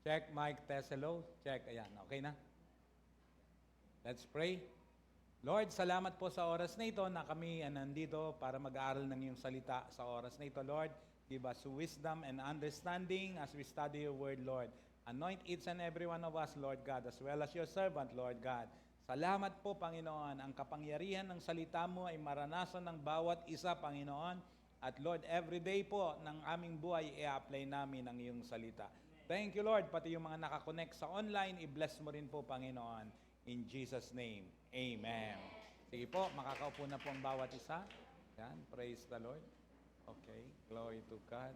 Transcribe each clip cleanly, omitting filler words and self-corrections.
Check, mic, test, hello. Check, ayan. Okay na? Let's pray. Lord, salamat po sa oras na ito na kami nandito para mag-aaral ng iyong salita sa oras na ito, Lord. Give us wisdom and understanding as we study your word, Lord. Anoint each and every one of us, Lord God, as well as your servant, Lord God. Salamat po, Panginoon. Ang kapangyarihan ng salita mo ay maranasan ng bawat isa, Panginoon. At Lord, every day po ng aming buhay, i-apply namin ang iyong salita. Thank you, Lord. Pati yung mga nakakonect sa online, i-bless mo rin po, Panginoon. In Jesus' name, amen. Sige po, makakaupo na po ang bawat isa. Yan, praise the Lord. Okay, glory to God.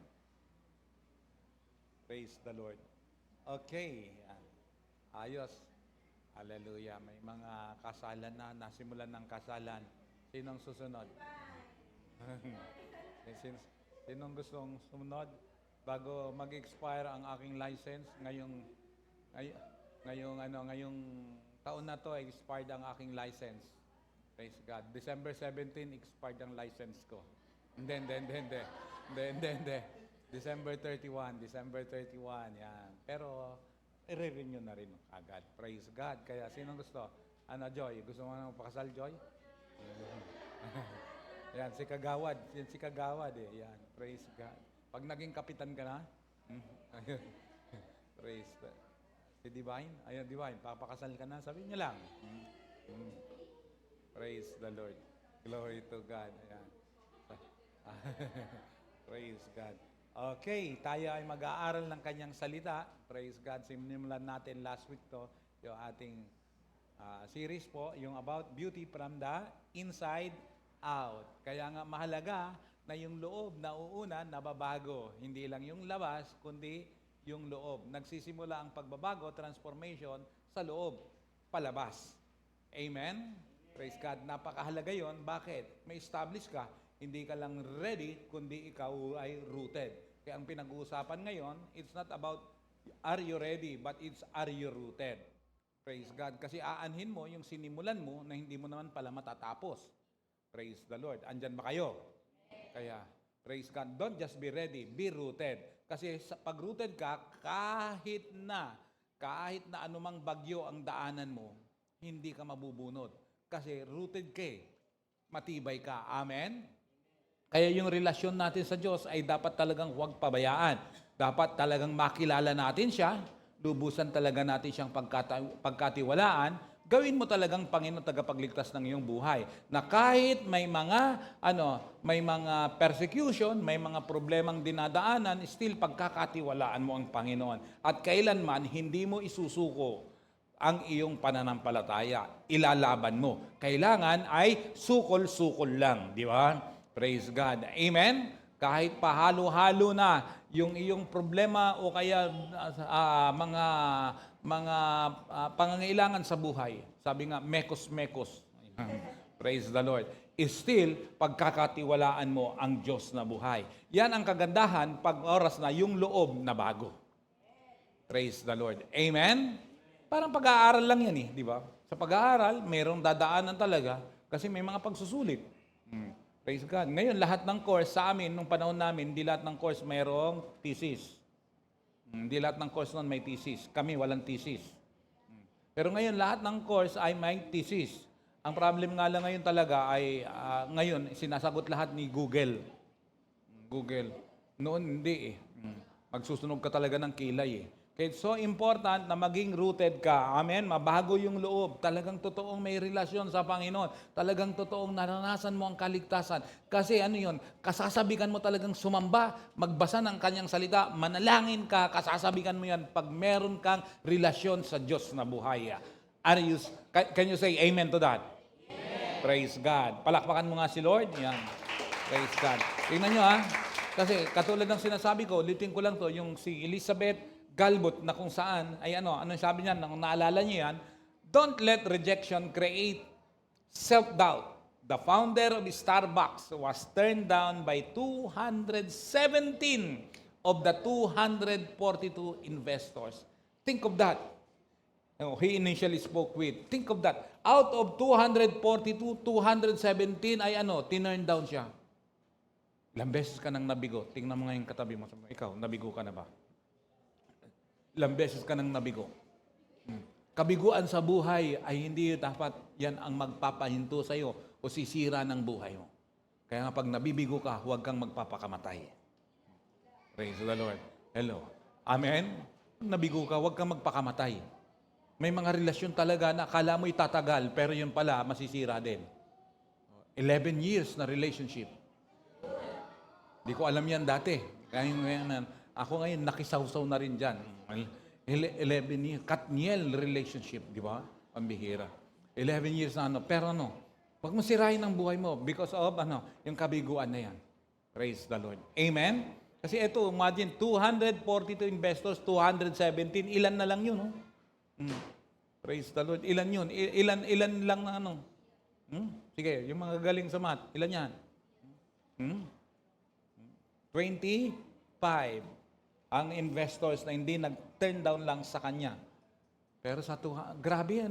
Praise the Lord. Okay, yan. Ayos. Hallelujah. May mga kasalan na, nasimulan ng kasalan. Sinong susunod? Sinong gustong sumunod? Bago mag-expire ang aking license, ngayong taon na to, expired ang aking license. Praise God. December 17, expired ang license ko. Hindi. December 31, yan. Pero, i-renew na rin agad. Praise God. Kaya, sinong gusto? Joy? Gusto mo nang pakasal, Joy? Yan, si Kagawad. Yan, si Kagawad eh. Yan, praise God. Pag naging kapitan ka na, praise God. Si Divine, ayun Divine, papakasal ka na, sabihin niyo lang. Praise the Lord. Glory to God. Ayan. Praise God. Okay, tayo ay mag-aaral ng kanyang salita. Praise God. Sinimulan natin last week to, yung ating series po, yung about beauty from the inside out. Kaya nga mahalaga na yung loob na uuna nababago. Hindi lang yung labas, kundi yung loob. Nagsisimula ang pagbabago, transformation, sa loob, palabas. Amen? Praise God. Napakahalaga yon. Bakit? May establish ka. Hindi ka lang ready, kundi ikaw ay rooted. Kaya ang pinag-uusapan ngayon, it's not about are you ready, but it's are you rooted. Praise God. Kasi aanhin mo yung sinimulan mo na hindi mo naman pala matatapos. Praise the Lord. Andyan ba kayo? Kaya, praise God. Don't just be ready, be rooted. Kasi pag rooted ka, kahit na anumang bagyo ang daanan mo, hindi ka mabubunod. Kasi rooted ka eh. Matibay ka. Amen? Kaya yung relasyon natin sa Diyos ay dapat talagang huwag pabayaan. Dapat talagang makilala natin siya, lubusan talaga natin siyang pagkatiwalaan, gawin mo talagang Panginoon tagapagligtas ng iyong buhay. Na kahit may mga persecution, may mga problemang dinadaanan, still pagkakatiwalaan mo ang Panginoon. At kailanman hindi mo isusuko ang iyong pananampalataya. Ilalaban mo. Kailangan ay sukol-sukol lang, di ba? Praise God. Amen? Kahit pahalo-halo na yung iyong problema o kaya mga pangangailangan sa buhay. Sabi nga, mekos-mekos. Praise the Lord. Still, pagkakatiwalaan mo ang Diyos na buhay. Yan ang kagandahan pag oras na yung loob na bago. Praise the Lord. Amen? Parang pag-aaral lang yan eh, di ba? Sa pag-aaral, mayroong dadaanan talaga kasi may mga pagsusulit. Praise God. Ngayon, lahat ng course sa amin, nung panahon namin, hindi lahat ng course mayroong thesis. Hindi lahat ng course noon may thesis. Kami walang thesis. Pero ngayon, lahat ng course ay may thesis. Ang problem nga lang ngayon talaga ay, ngayon, sinasagot lahat ni Google. Google. Noon, hindi eh. Magsusunog ka talaga ng kilay eh. Kaya it's so important na maging rooted ka. Amen? Mabago yung loob. Talagang totoong may relasyon sa Panginoon. Talagang totoong naranasan mo ang kaligtasan. Kasi ano yun, kasasabikan mo talagang sumamba, magbasa ng kanyang salita, manalangin ka, kasasabikan mo yan pag meron kang relasyon sa Diyos na buhay. Can you say amen to that? Amen. Praise God. Palakpakan mo nga si Lord. Yan. Praise God. Tingnan nyo ha. Kasi katulad ng sinasabi ko, ulitin ko lang to, yung si Elizabeth Galbut na kung saan, ay anong sabi niya, kung naalala niyo yan, don't let rejection create self-doubt. The founder of Starbucks was turned down by 217 of the 242 investors. Think of that. He initially spoke with. Think of that. Out of 242, 217 ay tinurn down siya. Ilang beses ka nang nabigo. Tingnan mo ngayon katabi mo. Ikaw, nabigo ka na ba? ilang beses ka nang nabigo. Kabiguan sa buhay ay hindi dapat yan ang magpapahinto sa iyo o sisira ng buhay mo. Kaya nga pag nabibigo ka, huwag kang magpapakamatay. Praise the Lord. Hello. Amen? Pag nabigo ka, huwag kang magpakamatay. May mga relasyon talaga na akala mo itatagal, pero yun pala, masisira din. 11 years na relationship. Di ko alam yan dati. Kaya ngayon, ako ngayon, nakisawsaw na rin dyan. 11 years, Katniel relationship, di ba? Pambihira. 11 years na pero huwag mo sirain ang buhay mo because of yung kabiguan na yan. Praise the Lord. Amen? Kasi ito, imagine, 242 investors, 217, ilan na lang yun, Praise the Lord. Ilan yun? Ilan lang na Sige, yung mga galing sa math, ilan yan? 25 ang investors na hindi nag-turn down lang sa kanya. Pero grabe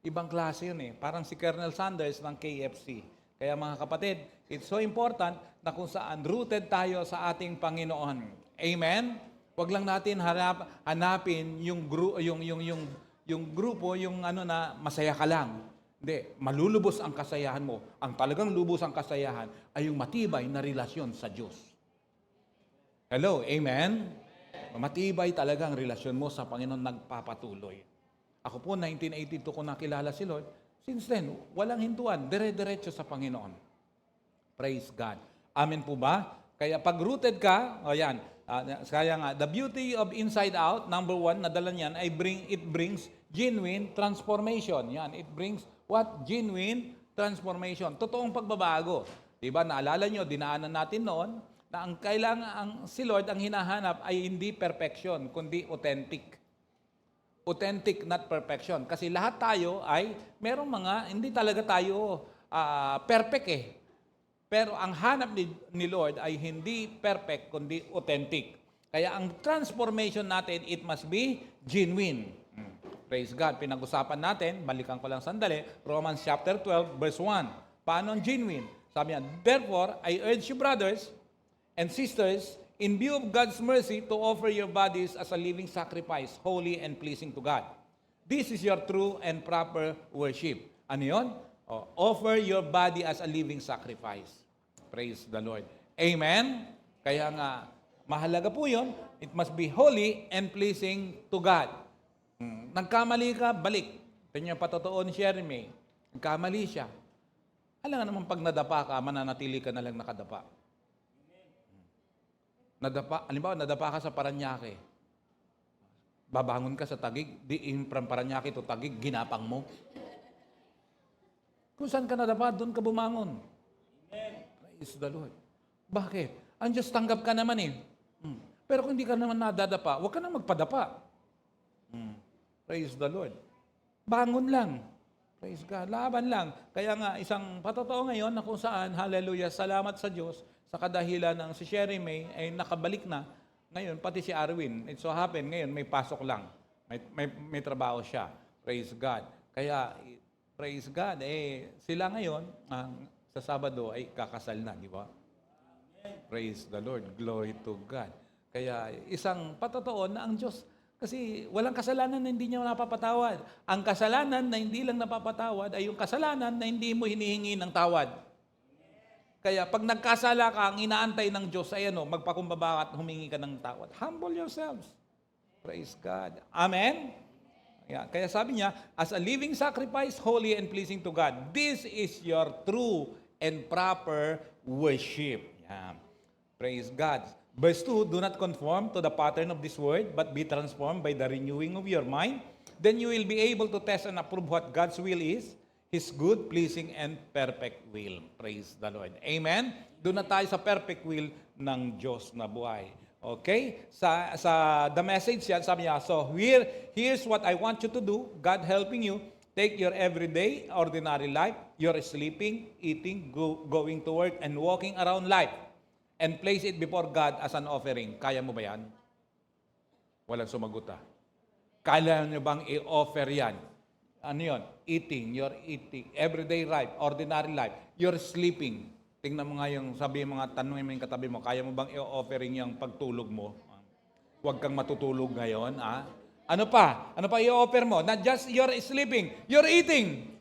Ibang klase yun Parang si Colonel Sanders ng KFC. Kaya mga kapatid, it's so important na kung saan rooted tayo sa ating Panginoon. Amen? Huwag lang natin hanapin yung grupo, na masaya ka lang. Hindi, malulubos ang kasayahan mo. Ang talagang lubos ang kasayahan ay yung matibay na relasyon sa Diyos. Hello, amen? Matibay talaga ang relasyon mo sa Panginoon nagpapatuloy. Ako po, 1982 ko nakilala si Lord. Since then, walang hintuan, dire-diretso sa Panginoon. Praise God. Amen po ba? Kaya pag rooted ka, kaya nga, the beauty of inside out, number 1, nadala niyan, it brings genuine transformation. Yan, it brings what? Genuine transformation. Totoong pagbabago. Diba, naalala nyo, dinaanan natin noon, na ang kailangan, si Lord, ang hinahanap ay hindi perfection, kundi authentic. Authentic, not perfection. Kasi lahat tayo ay, merong hindi talaga tayo perfect Pero ang hanap ni Lord ay hindi perfect, kundi authentic. Kaya ang transformation natin, it must be genuine. Praise God. Pinag-usapan natin, balikan ko lang sandali, Romans chapter 12, verse 1. Paano ang genuine? Sabi niya, therefore, I urge you, brothers and sisters, in view of God's mercy, to offer your bodies as a living sacrifice, holy and pleasing to God. This is your true and proper worship. Ano yun? Offer your body as a living sacrifice. Praise the Lord. Amen? Kaya nga, mahalaga po yun. It must be holy and pleasing to God. Nagkamali ka, balik. Ito yung patotoo ni Jeremy. Nagkamali siya. Alam nga naman pag nadapa ka, mananatili ka na lang nakadapa. Nadapa ka sa Paranaque. Babangon ka sa Taguig, from Paranaque to Taguig, ginapang mo. Kung saan ka nadapa, doon ka bumangon. Amen. Praise the Lord. Bakit? Ang Diyos tanggap ka naman Pero kung hindi ka naman nadadapa, huwag ka nang magpadapa. Praise the Lord. Bangon lang. Praise God. Laban lang. Kaya nga, isang patotoo ngayon na kung saan, hallelujah, salamat sa Diyos, sa kadahilan ng si Sherry May ay nakabalik na. Ngayon, pati si Arwin. It so happen, ngayon may pasok lang. May trabaho siya. Praise God. Kaya, praise God, sila ngayon, sa Sabado ay kakasal na, di ba? Praise the Lord. Glory to God. Kaya, isang patotoo na ang Diyos, kasi walang kasalanan na hindi niya napapatawad. Ang kasalanan na hindi lang napapatawad ay yung kasalanan na hindi mo hinihingi ng tawad. Kaya pag nagkasala ka, ang inaantay ng Diyos ay magpakumbaba at humingi ka ng tawad. Humble yourselves. Praise God. Amen? Kaya sabi niya, as a living sacrifice, holy and pleasing to God, this is your true and proper worship. Praise God. Verse 2, do not conform to the pattern of this world, but be transformed by the renewing of your mind. Then you will be able to test and approve what God's will is, His good, pleasing, and perfect will. Praise the Lord. Amen? Doon na tayo sa perfect will ng Diyos na buhay. Okay? Sa The Message yan, sabi niya, so here's what I want you to do, God helping you, take your everyday, ordinary life, your sleeping, eating, going to work, and walking around life, and place it before God as an offering. Kaya mo ba yan? Walang sumagot Kaya niyo bang i-offer yan? Ano yun? Your eating, everyday life, ordinary life, your sleeping. Tingnan mo nga yung, sabi mga tanongin mo yung katabi mo, kaya mo bang i-offering yung pagtulog mo? Huwag kang matutulog ngayon, ah. Ano pa? Ano pa i-offer mo? Not just you're sleeping, you're eating.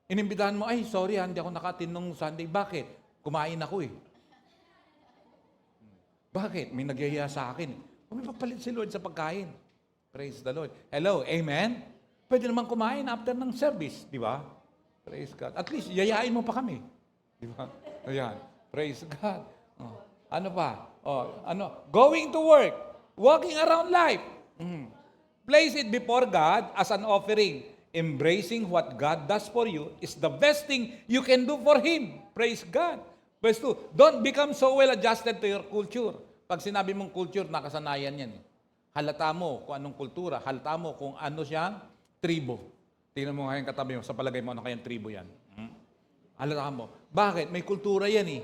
Inimbitahan mo, ay, sorry, hindi ako nakatin nung Sunday. Bakit? Kumain ako eh. Bakit? May nagyaya sa akin. May papalit si Lord sa pagkain. Praise the Lord. Hello, amen? Pwede naman kumain after ng service, di ba? Praise God. At least, yayain mo pa kami. Di ba? Ayan. Praise God. Oh. Ano pa? Oh, ano? Going to work. Walking around life. Place it before God as an offering. Embracing what God does for you is the best thing you can do for Him. Praise God. Verse 2, don't become so well adjusted to your culture. Pag sinabi mong culture, nakasanayan yan. Halata mo kung anong kultura. Halata mo kung ano siyang tribo. Tingnan mo ngayon katabi mo, sa palagay mo, ano kayang tribo yan? Halata mo. Bakit? May kultura yan eh.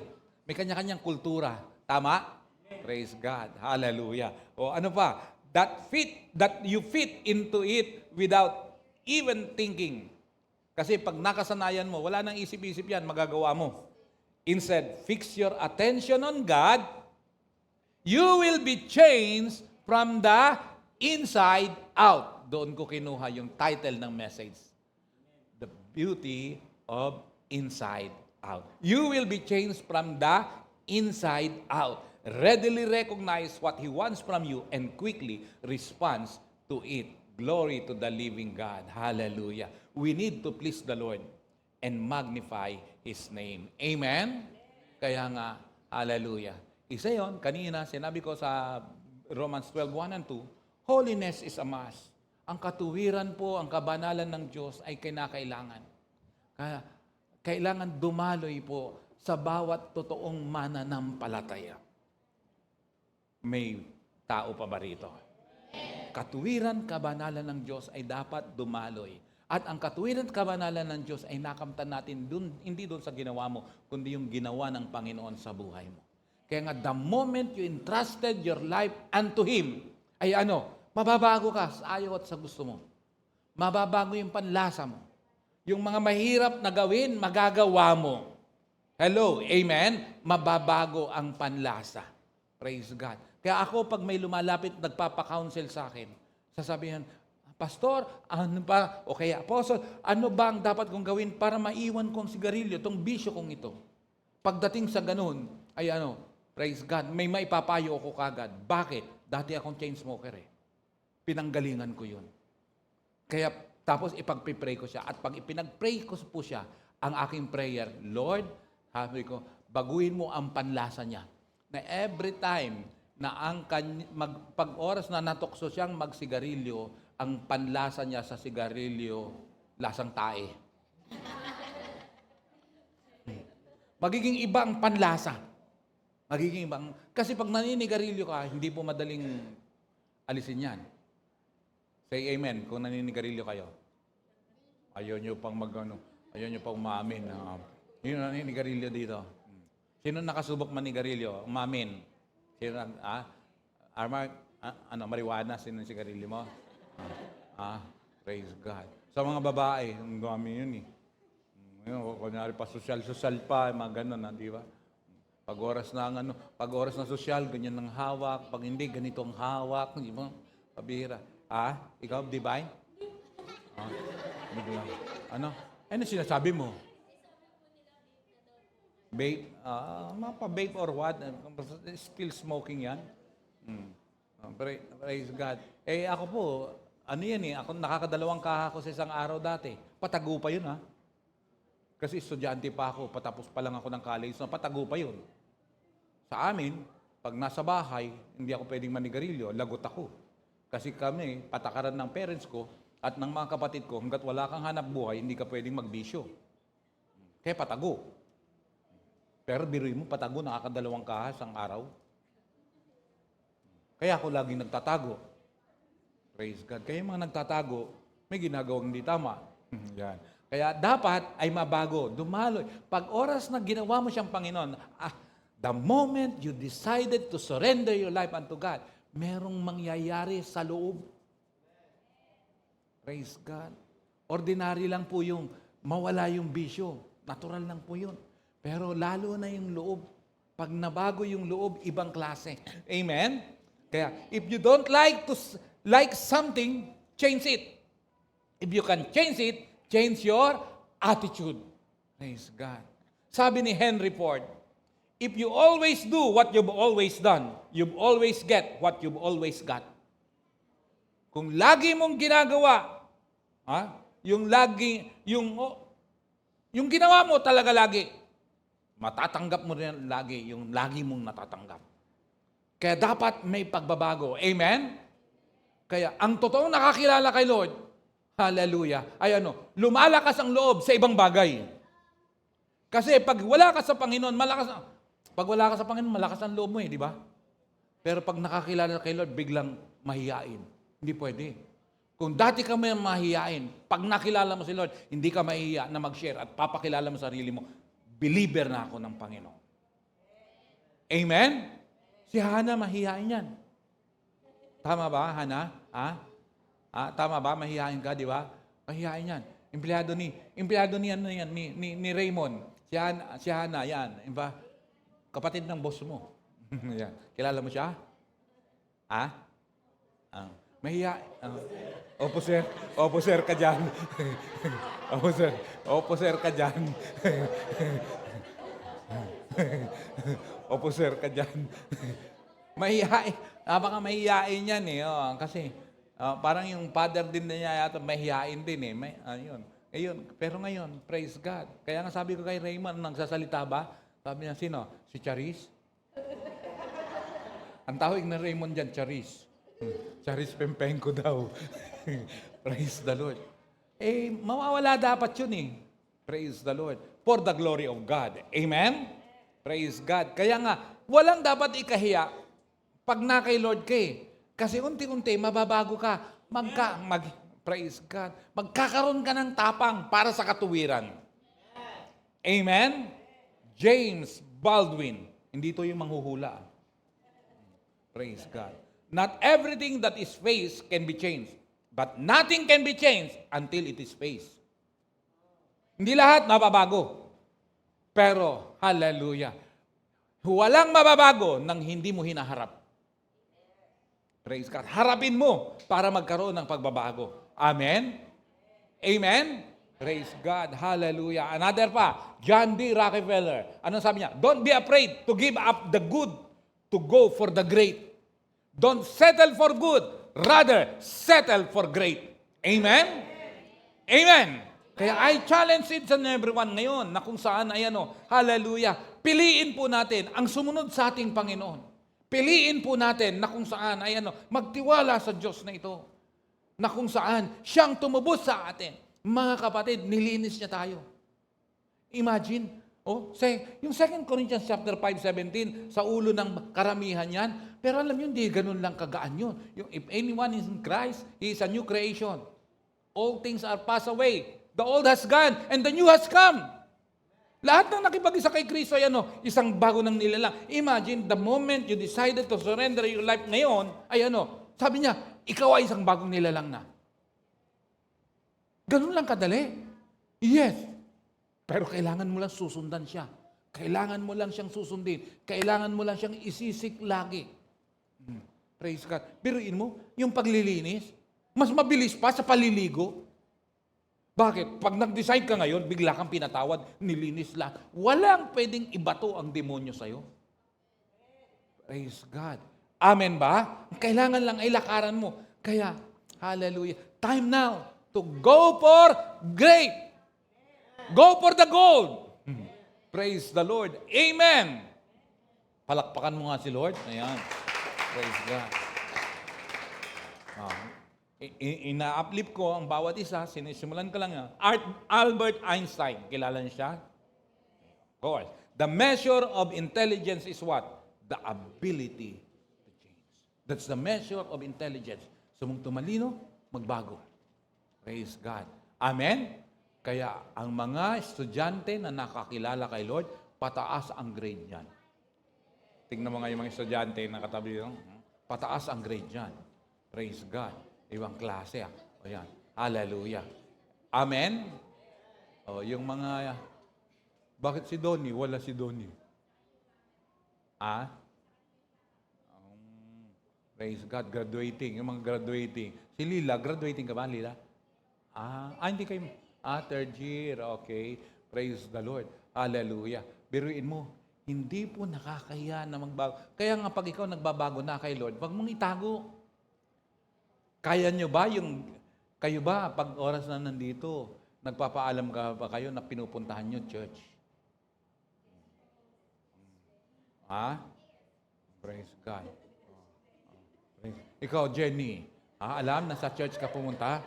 May kanya-kanyang kultura. Tama? Praise God. Hallelujah. O ano pa? That you fit into it without even thinking. Kasi pag nakasanayan mo, wala nang isip-isip yan, magagawa mo. Instead, fix your attention on God. You will be changed from the inside out. Doon ko kinuha yung title ng message. The beauty of inside out. You will be changed from the inside out. Readily recognize what He wants from you and quickly responds to it. Glory to the living God. Hallelujah. We need to please the Lord and magnify His name. Amen? Kaya nga, hallelujah. Isa yon, kanina, sinabi ko sa Romans 12:1 and 2, holiness is a must. Ang katuwiran po, ang kabanalan ng Diyos ay kinakailangan. Kaya, kailangan dumaloy po sa bawat totoong mananampalataya. May tao pa ba rito? Katuwiran, kabanalan ng Diyos ay dapat dumaloy. At ang katuwiran at kabanalan ng Diyos ay nakamtan natin dun, hindi doon sa ginawa mo, kundi yung ginawa ng Panginoon sa buhay mo. Kaya nga, the moment you entrusted your life unto Him, ay mababago ka sa ayaw at sa gusto mo. Mababago yung panlasa mo. Yung mga mahirap na gawin, magagawa mo. Hello, amen? Mababago ang panlasa. Praise God. Kaya ako, pag may lumalapit, nagpapa-counsel sa akin, sasabihan, Pastor, ano ba, o kaya Apostle, ano ba ang dapat kong gawin para maiwan kong sigarilyo, itong bisyo kong ito? Pagdating sa ganun, ay praise God, may maipapayo ako kagad. Bakit? Dati akong chain smoker eh. Pinanggalingan ko yun. Kaya, tapos ipag-pray ko siya. At pag ipinag-pray ko po siya, ang aking prayer, Lord, sabi ko, baguhin mo ang panlasa niya. Na every time na pag oras na natokso siyang magsigarilyo, ang panlasa niya sa sigarilyo, lasang tae. Magiging iba ang panlasa. Magiging ibang, kasi pag naninigarilyo ka, hindi po madaling alisin yan. Say amen kung naninigarilyo kayo. Ayaw nyo pang ayaw nyo pang umamin. Sino naninigarilyo dito? Sino nakasubok manigarilyo? Umamin. Sino, marijuana, sino yung sigarilyo mo? Praise God. Sa mga babae, ang dami yun eh. Kunyari pa sosyal pa, mga ganun, di ba? Pag oras na sosyal, ganyan ang hawak. Pag hindi, ganito ang hawak. Di ba? Pabihira. Ikaw, divine? Ano sinasabi mo? Vape? Mapa-vape or what? Still smoking yan? Praise God. Ako po, ako nakakadalawang kaha ko sa isang araw dati. Patago pa yun, Kasi estudyante pa ako, patapos pa lang ako ng college, so patago pa yun. Sa amin, pag nasa bahay, hindi ako pwedeng manigarilyo, lagot ako. Kasi kami, patakaran ng parents ko at ng mga kapatid ko, hanggat wala kang hanap buhay, hindi ka pwedeng magbisyo. Kaya patago. Pero biruin mo, patago, nakakadalawang kaha isang araw. Kaya ako laging nagtatago. Praise God. Kaya yung mga nagtatago, may ginagawang hindi tama. Yan. Kaya dapat ay mabago, dumaloy. Pag oras na ginawa mo siyang Panginoon, the moment you decided to surrender your life unto God, merong mangyayari sa loob. Praise God. Ordinary lang po yung mawala yung bisyo. Natural lang po yun. Pero lalo na yung loob. Pag nabago yung loob, ibang klase. Amen? Kaya, if you don't like something, change it. If you can change it, change your attitude. Praise God. Sabi ni Henry Ford, if you always do what you've always done, you've always get what you've always got. Kung lagi mong ginagawa, yung ginawa mo talaga lagi, matatanggap mo rin lagi yung lagi mong natatanggap. Kaya dapat may pagbabago. Amen? Kaya ang totoong nakakilala kay Lord, hallelujah, ay lumalakas ang loob sa ibang bagay. Kasi pag wala ka sa Panginoon, malakas ang loob mo di ba? Pero pag nakakilala kay Lord, biglang mahiyain. Hindi pwede. Kung dati ka may mahiyain, pag nakilala mo si Lord, hindi ka mahihiya na mag-share at papakilala mo sarili mo, believer na ako ng Panginoon. Amen? Si Hana mahihain yan. Tama ba, Hana? Tama ba? Mahihain ka, di ba? Mahihain yan. Empleyado ni Raymond. Si Hana, yan. Diba? Kapatid ng boss mo. Yan. Kilala mo siya? Mahihain. Opo sir ka dyan. Opo sir ka dyan. Opo sir ka dyan. Mahihain. Baka mahihain yan kasi parang yung father din niya yata mahihain din Ayun. Pero ngayon, praise God. Kaya nga sabi ko kay Raymond, nagsasalita ba? Sabi niya, sino? Si Charis? Ang tawag na Raymond dyan, Charis. Charis Pempenko daw. Praise the Lord. Mawawala dapat yun Praise the Lord. For the glory of God. Amen? Praise God. Kaya nga, walang dapat ikahiya pag na kay Lord ka Kasi unti-unti, mababago ka. Praise God. Magkakaroon ka ng tapang para sa katuwiran. Amen? James Baldwin. Hindi ito yung manghuhula. Praise God. Not everything that is faced can be changed. But nothing can be changed until it is faced. Hindi lahat mababago. Pero, hallelujah, walang mababago nang hindi mo hinaharap. Praise God. Harapin mo para magkaroon ng pagbabago. Amen? Amen? Praise God. Hallelujah. Another pa, John D. Rockefeller. Anong sabi niya? Don't be afraid to give up the good to go for the great. Don't settle for good. Rather, settle for great. Amen? Amen. Kaya I challenge each and everyone ngayon na kung saan hallelujah, piliin po natin ang sumunod sa ating Panginoon. Piliin po natin na kung saan magtiwala sa Diyos na ito. Na kung saan siyang tumubos sa atin. Mga kapatid, nilinis niya tayo. Imagine, yung 2 Corinthians chapter 5:17, sa ulo ng karamihan yan. Pero alam nyo, hindi ganun lang kagaan yun. Yung, if anyone is in Christ, he is a new creation. All things are passed away. The old has gone, and the new has come. Lahat ng nakipag-isa kay Kristo, isang bago ng nilalang. Imagine, the moment you decided to surrender your life ngayon, sabi niya, ikaw ay isang bagong nilalang na. Ganun lang kadali. Yes. Pero kailangan mo lang susundan siya. Kailangan mo lang siyang susundin. Kailangan mo lang siyang isisik lagi. Praise God. Biruin mo, yung paglilinis, mas mabilis pa sa paliligo. Bakit? Pag nag-decide ka ngayon, bigla kang pinatawad, nilinis lahat. Walang pwedeng ibato ang demonyo sa'yo. Praise God. Amen ba? Kailangan lang ay lakaran mo. Kaya, hallelujah, time now to go for great. Go for the gold. Praise the Lord. Amen. Palakpakan mo nga si Lord. Ayan. Praise God. Ina-uplift ko ang bawat isa. Sinisimulan ko lang yan. Albert Einstein. Kilala niyo siya? Of course. The measure of intelligence is what? The ability to change. That's the measure of intelligence. So, mong tumalino, magbago. Praise God. Amen? Kaya ang mga estudyante na nakakilala kay Lord, pataas ang grade niyan. Tingnan mo nga yung mga estudyante na katabi nyo, pataas ang grade niyan. Praise God. Ibang klase. O yan. Hallelujah. Amen? Yung mga, bakit si Donnie? Wala si Donnie. Praise God, graduating. Yung mga graduating. Si Lila, graduating ka ba, Lila? Hindi kayo. Third year. Okay. Praise the Lord. Hallelujah. Biruin mo, hindi po nakakahiya na magbago. Kaya nga pag ikaw nagbabago na kay Lord, wag mong itago. Kaya nyo ba kayo ba pag oras na nandito, nagpapaalam ka ba kayo na pinupuntahan nyo church? Praise God. Ikaw, Jenny, alam na sa church ka pumunta?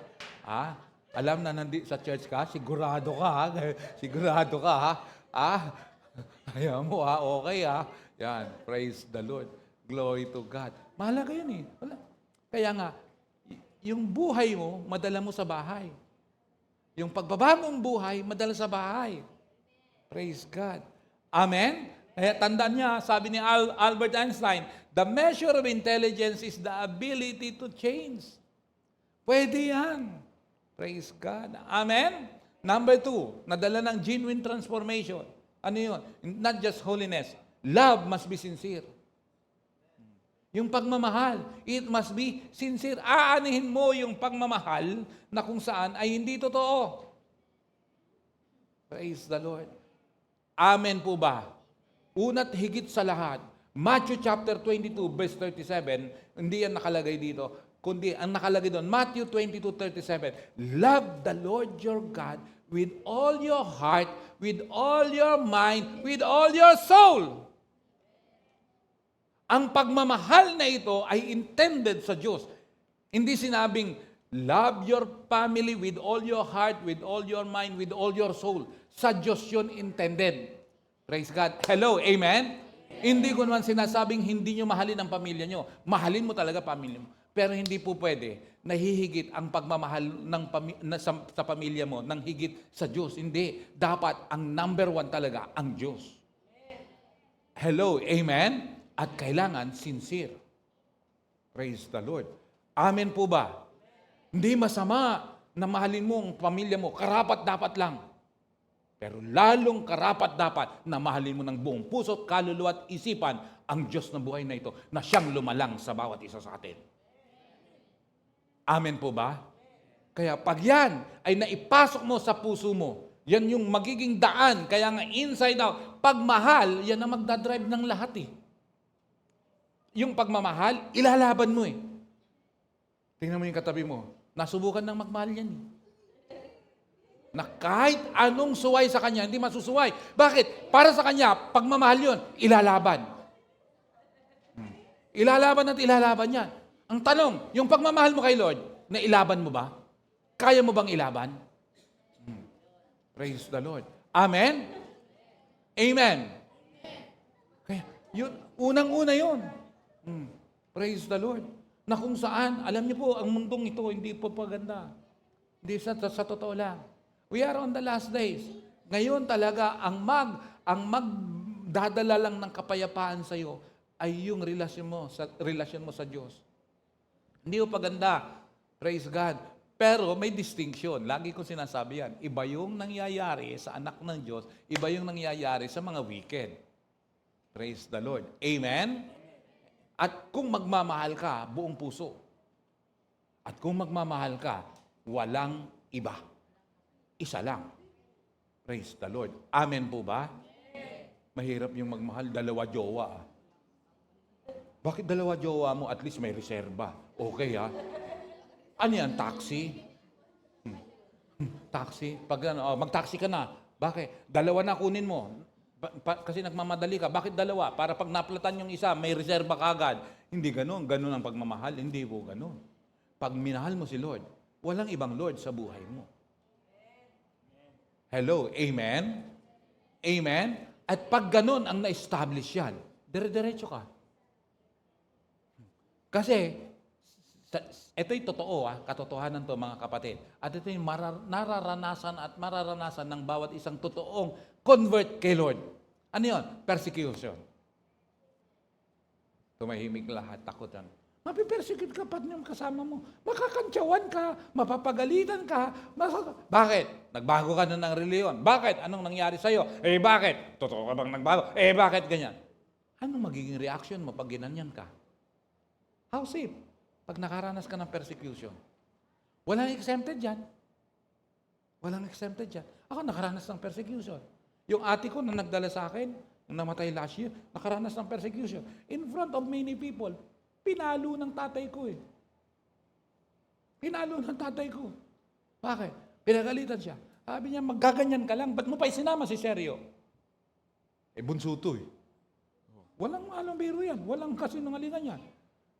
Alam na sa church ka? Sigurado ka, ha? Sigurado ka, ha? Ayaw mo, okay, ha? Yan, praise the Lord. Glory to God. Mahalaga yun, eh. Kaya nga, yung buhay mo, madala mo sa bahay. Yung pagbabagong buhay, madala sa bahay. Praise God. Amen? Kaya tandaan niya, sabi ni Albert Einstein, the measure of intelligence is the ability to change. Pwede yan. Praise God. Amen? Number 2, nadala ng genuine transformation. Ano yun? Not just holiness. Love must be sincere. Yung pagmamahal, it must be sincere. Aanihin mo yung pagmamahal na kung saan ay hindi totoo. Praise the Lord. Amen po ba? Una't higit sa lahat, Matthew chapter 22, verse 37, hindi yan nakalagay dito, kundi ang nakalagay doon, Matthew 22:37, love the Lord your God with all your heart, with all your mind, with all your soul. Ang pagmamahal na ito ay intended sa Diyos. Hindi sinabing, love your family with all your heart, with all your mind, with all your soul. Sa Diyos yun intended. Praise God. Hello, amen? Hindi ko naman sinasabing hindi nyo mahalin ang pamilya nyo. Mahalin mo talaga pamilya mo. Pero hindi po pwede nahihigit ang pagmamahal sa pamilya mo nang higit sa Diyos. Hindi. Dapat ang number 1 talaga ang Diyos. Hello, amen? At kailangan sincere. Praise the Lord. Amen po ba? Hindi masama na mahalin mo ang pamilya mo. Karapat-dapat lang. Pero lalong karapat-dapat na mahalin mo ng buong puso, kaluluwa at isipan ang Diyos na buhay na ito na siyang lumalang sa bawat isa sa atin. Amen po ba? Kaya pag yan ay naipasok mo sa puso mo, yan yung magiging daan. Kaya nga inside out, pagmahal, yan ang magdadrive ng lahat eh. Yung pagmamahal, ilalaban mo eh. Tingnan mo yung katabi mo. Nasubukan ng magmahal yan eh. Na kahit anong suway sa kanya, hindi masusuway. Bakit? Para sa kanya, pagmamahal yun, ilalaban. Ilalaban at ilalaban yan. Ang tanong, yung pagmamahal mo kay Lord, na ilaban mo ba? Kaya mo bang ilaban? Praise the Lord. Amen? Amen. Kaya, yun, unang-una yun. Praise the Lord. Na kung saan, alam niyo po, ang mundong ito, hindi po paganda. Hindi sa totoo lang. We are on the last days. Ngayon talaga, ang magdadala lang ng kapayapaan sa iyo ay yung relasyon mo sa Diyos. Hindi po paganda. Praise God. Pero may distinction. Lagi ko sinasabi yan. Iba yung nangyayari sa anak ng Diyos, iba yung nangyayari sa mga wicked. Praise the Lord. Amen? At kung magmamahal ka, buong puso. At kung magmamahal ka, walang iba. Isa lang. Praise the Lord. Amen po ba? Mahirap yung magmahal, dalawa jowa. Bakit dalawa jowa mo? At least may reserba. Okay ha? Ano yan? Taxi? Taxi? Pag mag-taxi ka na. Bakit? Dalawa na kunin mo. Kasi nagmamadali ka. Bakit dalawa? Para pag naplatan yung isa, may reserba kagad. Hindi ganun. Ganun ang pagmamahal. Hindi po ganun. Pag minahal mo si Lord, walang ibang Lord sa buhay mo. Hello, amen? Amen? At pag ganun ang na-establish yan, dire-diretso ka. Kasi, ito'y totoo, katotohanan to mga kapatid. At ito yung mararanasan ng bawat isang totoong convert kay Lord. Ano yun? Persecution. Tumahimik lahat, takot yan. Mapipersecute ka pa ng kasama mo. Makakantsawan ka, mapapagalitan ka. Bakit? Nagbago ka na ng reliyon. Bakit? Anong nangyari sa'yo? Bakit? Totoo ka bang nagbago? Bakit ganyan? Anong magiging reaction mo pag ginanyan ka? How safe? Pag nakaranas ka ng persecution. Walang exempted dyan. Walang exempted dyan. Ako nakaranas ng persecution. Yung ate ko na nagdala sa akin, nung namatay last year, nakaranas ng persecution. In front of many people, pinalo ng tatay ko eh. Pinalo ng tatay ko. Bakit? Pinagalitan siya. Sabi niya, maggaganyan ka lang. Ba't mo pa isinama si Sergio? Bunso to eh. Walang alam biro yan. Walang kasinungalingan yan.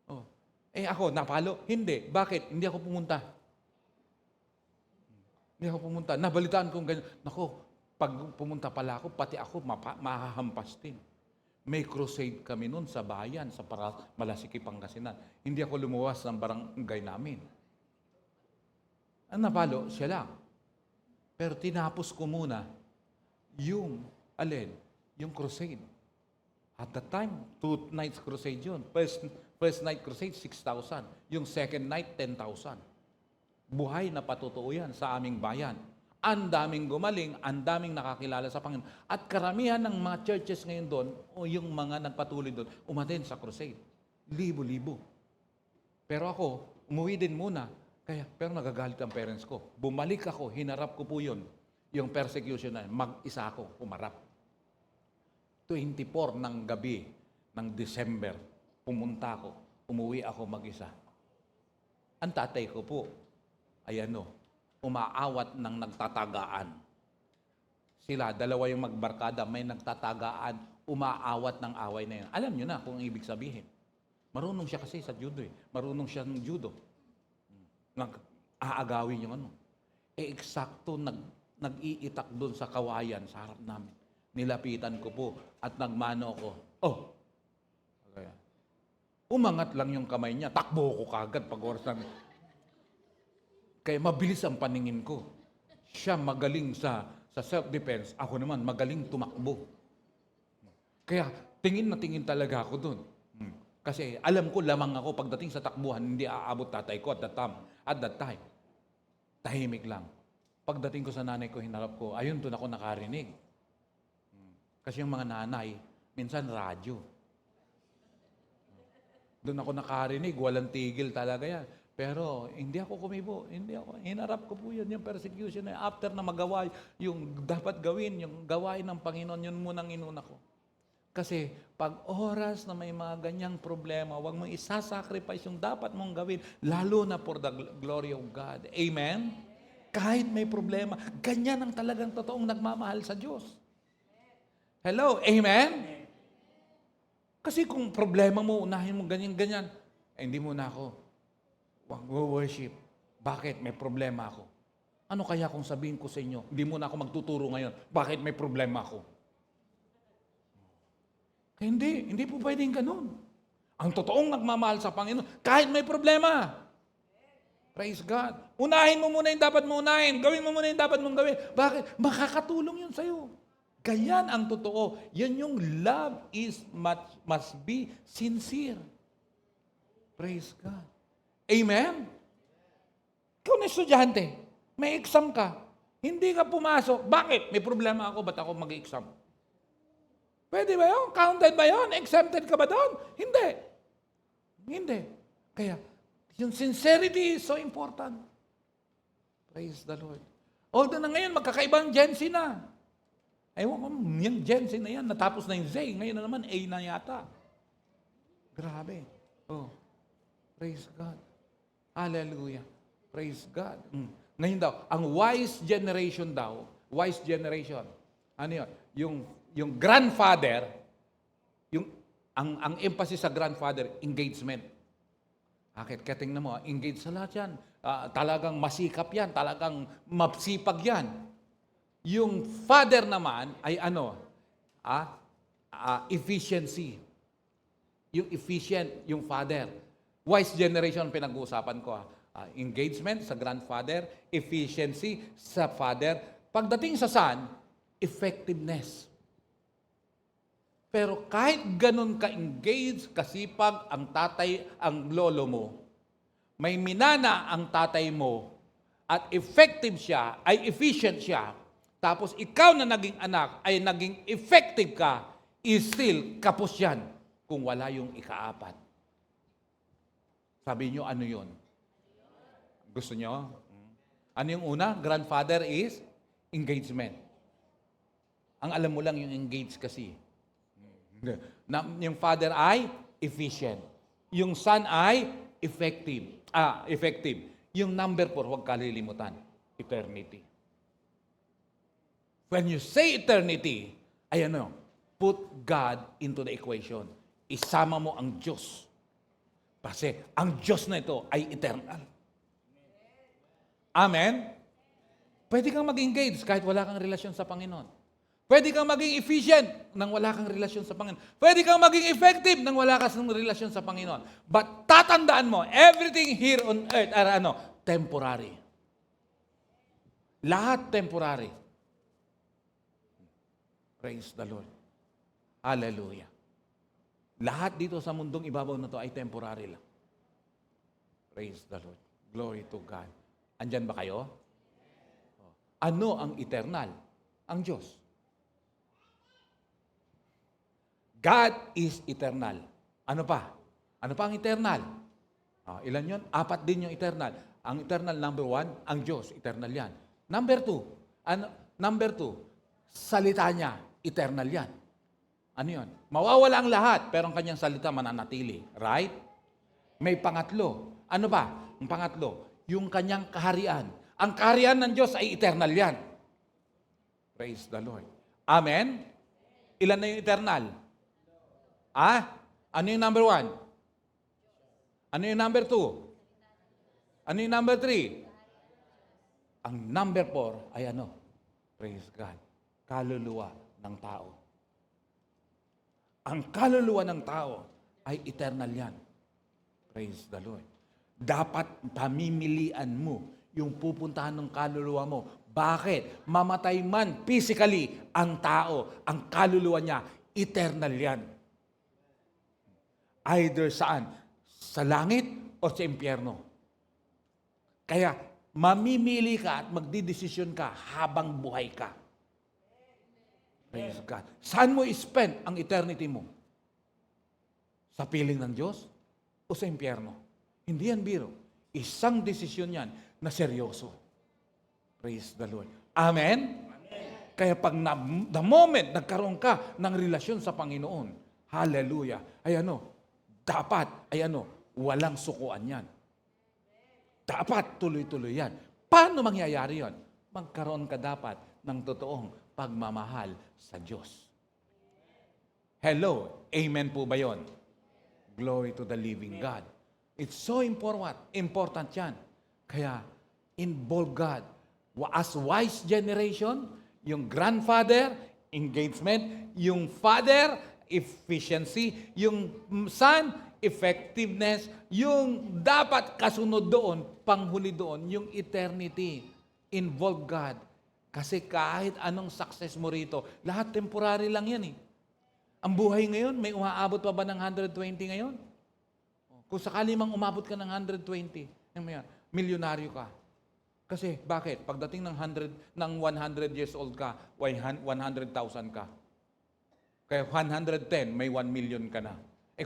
Oh. Ako, napalo? Hindi. Bakit? Hindi ako pumunta. Hindi ako pumunta. Nabalitaan kong ganyan. Nako, pag pumunta pala ako, pati ako mahahampas din. May crusade kami noon sa bayan, sa Malasiki, Pangasinan. Hindi ako lumuwas ng barangay namin. Ang napalo, siya lang. Pero tinapos ko muna yung, yung crusade. At the time, 2 nights crusade yun. First night crusade, 6,000. Yung second night, 10,000. Buhay na patutuo yan sa aming bayan. Ang daming gumaling, ang daming nakakilala sa Panginoon. At karamihan ng mga churches ngayon doon, o yung mga nagpatuloy doon, umaten sa crusade. Libo-libo. Pero ako, umuwi din muna. Pero nagagalit ang parents ko. Bumalik ako, hinarap ko po yun. Yung persecution na yun, mag-isa ako, humarap. 24 ng gabi ng December, pumunta ako, umuwi ako mag-isa. Ang tatay ko po, ay umaawat ng nagtatagaan. Sila, dalawa yung magbarkada, may nagtatagaan, umaawat ng away na yun. Alam nyo na kung ibig sabihin. Marunong siya kasi sa judo eh. Marunong siya ng judo. Nag-aagawin yung eksakto nag-iitak doon sa kawayan sa harap namin. Nilapitan ko po at nagmano ko. Okay. Umangat lang yung kamay niya. Takbo ko kagad pag oras namin. Kaya mabilis ang paningin ko. Siya magaling sa self-defense. Ako naman magaling tumakbo. Kaya tingin na tingin talaga ako doon. Kasi alam ko lamang ako pagdating sa takbuhan, hindi aabot tatay ko at that time. Tahimik lang. Pagdating ko sa nanay ko, hinarap ko, ayun doon ako nakarinig. Kasi yung mga nanay, minsan radyo. Doon ako nakarinig, walang tigil talaga yan. Pero hindi ako kumibo, hinarap ko po yan, yung persecution na after na magawa yung dapat gawin, yung gawain ng Panginoon, yun munang inuna ko. Kasi pag oras na may mga ganyang problema, huwag mong isasacrifice yung dapat mong gawin, lalo na for the glory of God. Amen? Kahit may problema, ganyan ang talagang totoong nagmamahal sa Diyos. Hello? Amen? Kasi kung problema mo, unahin mo ganyan-ganyan, hindi mo na ako worship. Bakit? May problema ako. Ano kaya kung sabihin ko sa inyo, hindi mo na ako magtuturo ngayon, bakit may problema ako? Hindi po pwedeng ganun. Ang totoong nagmamahal sa Panginoon, kahit may problema. Praise God. Unahin mo muna yung dapat mo unahin. Gawin mo muna yung dapat mong gawin. Bakit? Makakatulong yun sa'yo. Ganyan ang totoo. Yan yung love must be sincere. Praise God. Amen? Ikaw na estudyante, may exam ka, hindi ka pumasok. Bakit? May problema ako, ba't ako mag-exam? Pwede ba yun? Counted ba yun? Exempted ka ba doon? Hindi. Hindi. Kaya, yung sincerity is so important. Praise the Lord. Although na ngayon, magkakaibang Gen Z na. Ewan ko, yung Gen Z na yan, natapos na yung Z. Ngayon na naman, A na yata. Grabe. Praise God. Hallelujah. Praise God. Ngayon daw, ang wise generation, ano yun? Yung grandfather, ang emphasis sa grandfather, engagement. Bakit? Kaya tingnan mo, engage sa lahat yan. Talagang masikap yan, talagang mapsipag yan. Yung father naman ay efficiency. Yung efficient, yung father. Wise generation pinag-uusapan ko. Engagement sa grandfather, efficiency sa father. Pagdating sa son, effectiveness. Pero kahit ganun ka-engage, kasipag ang tatay, ang lolo mo, may minana ang tatay mo, at effective siya, ay efficient siya, tapos ikaw na naging anak, ay naging effective ka, is still kapos yan kung wala yung ikaapat. Sabi nyo, ano yun? Gusto nyo? Ano yung una? Grandfather is engagement. Ang alam mo lang yung engage kasi. Yung father ay efficient. Yung son ay effective. Effective. Yung number 4, huwag kalilimutan. Eternity. When you say eternity, ay ano, put God into the equation. Isama mo ang Diyos. Kasi ang Diyos na ito ay eternal. Amen? Pwede kang mag-engage kahit wala kang relasyon sa Panginoon. Pwede kang maging efficient nang wala kang relasyon sa Panginoon. Pwede kang maging effective nang wala kang relasyon sa Panginoon. But tatandaan mo, everything here on earth are temporary. Lahat temporary. Praise the Lord. Hallelujah. Lahat dito sa mundong ibabaw na to ay temporary lang. Praise the Lord. Glory to God. Andyan ba kayo? Ano ang eternal? Ang Diyos. God is eternal. Ano pa? Ano pa ang eternal? Ilan yun? 4 din yung eternal. Ang eternal, number 1, ang Diyos. Eternal yan. Number 2, salita niya. Eternal yan. Ano yun? Mawawala ang lahat, pero ang kanyang salita mananatili. Right? May pangatlo. Ano ba? Ang pangatlo, yung kanyang kaharian. Ang kaharian ng Diyos ay eternal yan. Praise the Lord. Amen? Ilan na yung eternal? Ano yung number 1? Ano yung number 2? Ano yung number 3? Ang number 4 ay ano? Praise God. Kaluluwa ng tao. Ang kaluluwa ng tao ay eternal yan. Praise the Lord. Dapat pamimilian mo yung pupuntahan ng kaluluwa mo. Bakit? Mamatay man physically ang tao, ang kaluluwa niya, eternal yan. Either saan? Sa langit o sa impyerno. Kaya, mamimili ka at magdidesisyon ka habang buhay ka. Praise God. Saan mo i-spend ang eternity mo? Sa piling ng Diyos o sa impyerno? Hindi yan biro. Isang desisyon yan na seryoso. Praise the Lord. Amen? Kaya pag the moment nagkaroon ka ng relasyon sa Panginoon, hallelujah, dapat, walang sukuan yan. Dapat tuloy-tuloy yan. Paano mangyayari yan? Magkaroon ka dapat ng totoong pagmamahal sa Diyos. Hello, amen po ba yon? Glory to the living God. It's so important yan. Kaya, involve God. As wise generation, yung grandfather, engagement, yung father, efficiency, yung son, effectiveness, yung dapat kasunod doon, panghuli doon, yung eternity. Involve God. Kasi kahit anong success mo rito, lahat temporary lang yan eh. Ang buhay ngayon, may umaabot pa ba ng 120 ngayon? Kung sakali mang umabot ka ng 120, milyonaryo ka. Kasi bakit? Pagdating ng 100 years old ka, 100,000 ka. Kaya 110, may 1 million ka na.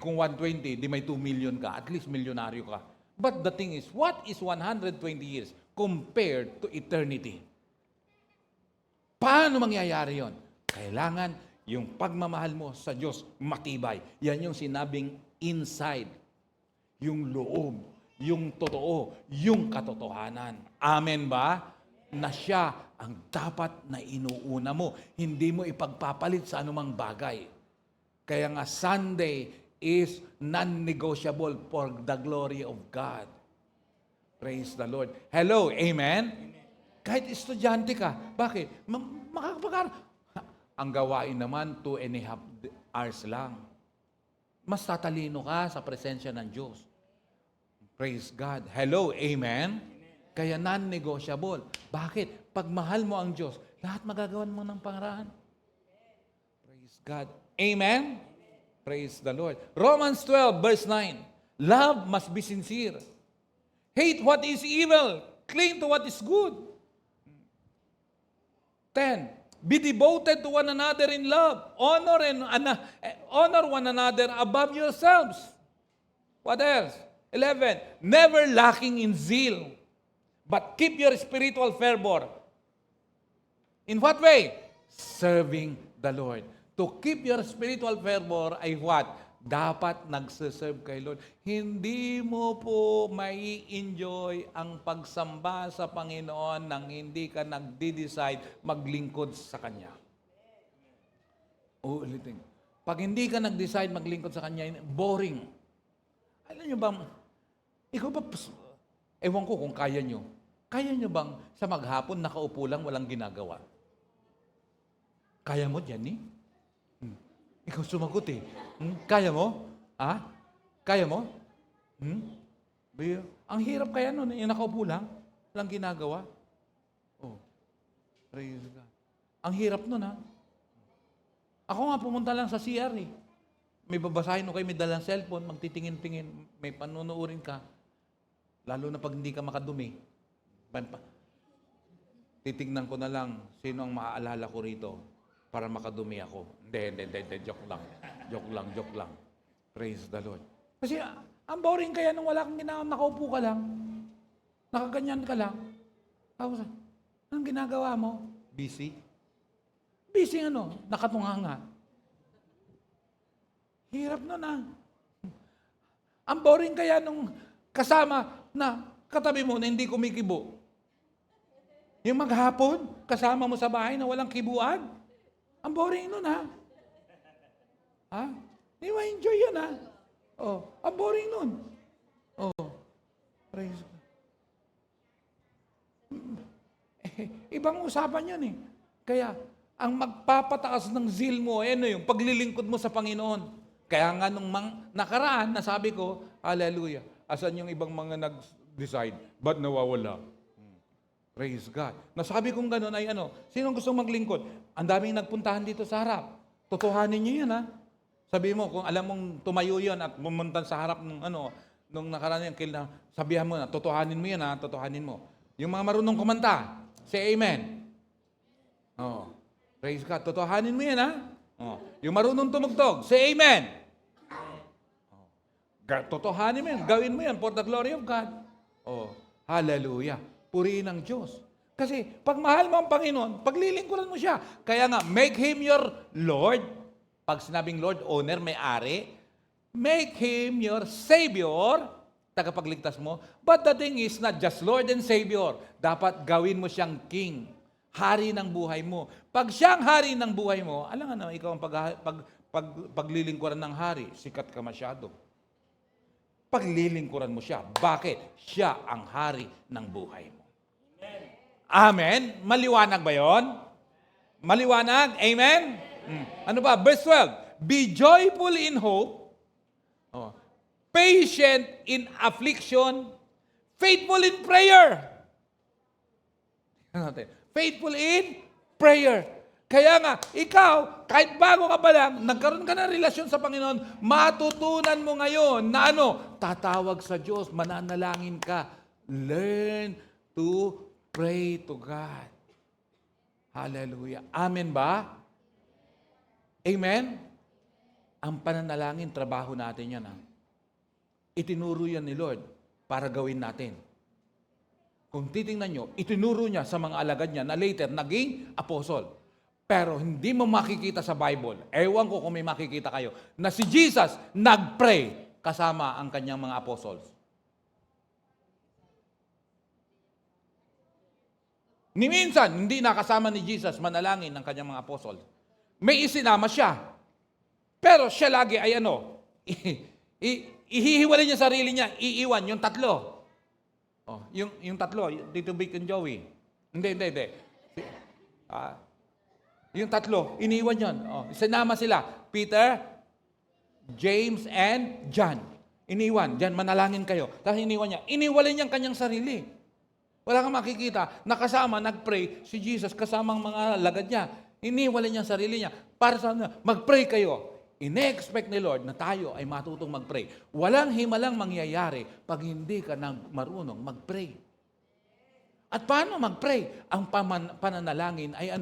Kung 120, di may 2 million ka. At least milyonaryo ka. But the thing is, what is 120 years compared to eternity? Paano mangyayari yon? Kailangan yung pagmamahal mo sa Diyos matibay. Yan yung sinabing inside. Yung loob, yung totoo, yung katotohanan. Amen ba? Na siya ang dapat na inuuna mo. Hindi mo ipagpapalit sa anumang bagay. Kaya nga Sunday is non-negotiable for the glory of God. Praise the Lord. Hello, amen? Kahit estudyante ka, bakit? Ang gawain naman, 2.5 hours lang. Mas tatalino ka sa presensya ng Diyos. Praise God. Hello, amen? Kaya non-negotiable. Bakit? Pag mahal mo ang Diyos, lahat magagawan mo ng pangaraan. Praise God. Amen? Praise the Lord. Romans 12, verse 9. Love must be sincere. Hate what is evil. Cling to what is good. 10. Be devoted to one another in love. Honor one another above yourselves. What else? 11, never lacking in zeal, but keep your spiritual fervor. In what way? Serving the Lord. To keep your spiritual fervor ay what? Dapat nagsiserve kay Lord. Hindi mo po mai enjoy ang pagsamba sa Panginoon nang hindi ka nagde-decide maglingkod sa Kanya. Uulitin. Pag hindi ka nag-decide maglingkod sa Kanya, boring. Alam nyo bang, ikaw ba, ewan ko kung kaya nyo bang sa maghapon nakaupo lang walang ginagawa? Kaya mo, Jenny? Ikaw sumagot eh. Kaya mo? Ha? Kaya mo? Ang hirap kaya nun, yung nakaupo lang, walang ginagawa. Oh, praise God. Ang hirap nun, ha? Ako nga pumunta lang sa CR eh. May babasahin o kayo, may dalang cellphone, magtitingin-tingin, may panunuurin ka. Lalo na pag hindi ka makadumi. Titignan ko na lang sino ang maaalala ko rito para makadumi ako. Hindi, joke lang. Praise the Lord. Kasi ang boring kaya nung wala kang ginagawa, nakaupo ka lang, nakaganyan ka lang. Tapos, anong ginagawa mo? Busy? Busy ano? Nakatunganga. Hirap nun ah. Ang boring kaya nung kasama na katabi mo na hindi kumikibo. Yung maghapon, kasama mo sa bahay na walang kibuan. Ang boring nun ha. Ha? Hindi ma-enjoy yun ha. Oh, ang boring nun. Oh, praise God. Ibang usapan yun eh. Kaya, ang magpapataas ng zeal mo, ano yung paglilingkod mo sa Panginoon. Kaya nga nung nakaraan, nasabi ko, hallelujah, asan yung ibang mga nag-decide? Ba't nawawala? Praise God. Nasabi kong gano'n ay ano, sinong gustong maglingkod? Ang daming nagpuntahan dito sa harap. Totohanin niyo yan ha. Sabi mo, kung alam mong tumayo yan at pumunta sa harap ng nung nakaraan yan, sabihan mo na, totohanin mo yan ha, totohanin mo. Yung mga marunong kumanta, say amen. Oh, praise God. Totohanin mo yan ha. Oh, yung marunong tumugtog, say amen. Totohanin mo yan, gawin mo yan for the glory of God. Oh, hallelujah. Purihin ang Diyos. Kasi pag mahal mo ang Panginoon, paglilingkuran mo siya. Kaya nga, make Him your Lord. Pag sinabing Lord, owner, may-ari. Make Him your Savior, tagapagligtas mo. But the thing is not just Lord and Savior. Dapat gawin mo siyang King. Hari ng buhay mo. Pag siyang hari ng buhay mo, alam nga na, ikaw ang paglilingkuran ng hari, sikat ka masyado. Paglilingkuran mo siya. Bakit? Siya ang hari ng buhay mo. Amen? Maliwanag ba yon? Maliwanag? Amen? Ano ba? Verse 12. Be joyful in hope, patient in affliction, faithful in prayer. Faithful in prayer. Kaya nga, ikaw, kahit bago ka pa lang, nagkaroon ka ng relasyon sa Panginoon, matutunan mo ngayon na tatawag sa Diyos, mananalangin ka. Learn to pray to God. Hallelujah. Amen ba? Amen? Ang pananalangin, trabaho natin yan. Itinuro yan ni Lord para gawin natin. Kung titingnan nyo, itinuro niya sa mga alagad niya na later naging apostle. Pero hindi mo makikita sa Bible, ewan ko kung may makikita kayo, na si Jesus nag-pray kasama ang kanyang mga apostles. Ni minsan, hindi nakasama ni Jesus manalangin ng kanyang mga apostles. May isinama siya. Pero siya lagi ay ihihiwalay niya sarili niya, iiwan yung tatlo. Yung tatlo, Tito Vic and Joey. Hindi. Yung tatlo, iniwan yan. Sinama sila. Peter, James, and John. Iniwan. Diyan, manalangin kayo. Tapos iniwan niya. Iniwalay niya ang kanyang sarili. Wala kang makikita. Nakasama, nag-pray si Jesus kasamang mga lagad niya. Iniwalay niya ang sarili niya. Para sa mag-pray kayo. Ine-expect ni Lord na tayo ay matutong mag-pray. Walang himalang mangyayari pag hindi ka nang marunong mag-pray. At paano mag-pray? Ang pananalangin ay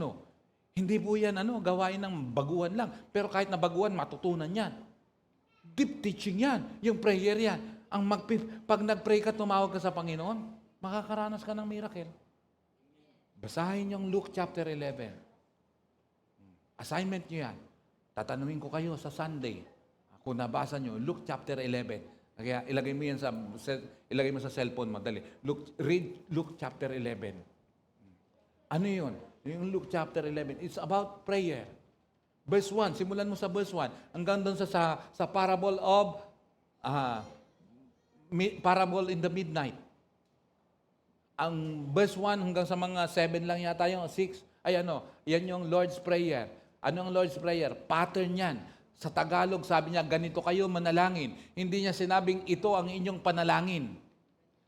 hindi po yan gawain ng baguhan lang. Pero kahit na baguhan, matutunan yan. Deep teaching yan. Yung prayer yan. Pag nag-pray ka, tumawag ka sa Panginoon, makakaranas ka ng miracle. Basahin yung Luke chapter 11. Assignment nyo yan. Tatanungin ko kayo sa Sunday. Kung nabasa nyo, Luke chapter 11. Kaya ilagay mo yan sa cellphone mo. Dali. Read Luke chapter 11. Ano yun? Yung Luke chapter 11, it's about prayer. Verse 1, simulan mo sa verse 1. Hanggang doon sa parable of parable in the midnight. Ang verse 1 hanggang sa mga 7 lang yata yung 6. Yan yung Lord's Prayer. Ano ang Lord's Prayer? Pattern yan. Sa Tagalog, sabi niya, ganito kayo manalangin. Hindi niya sinabing ito ang inyong panalangin.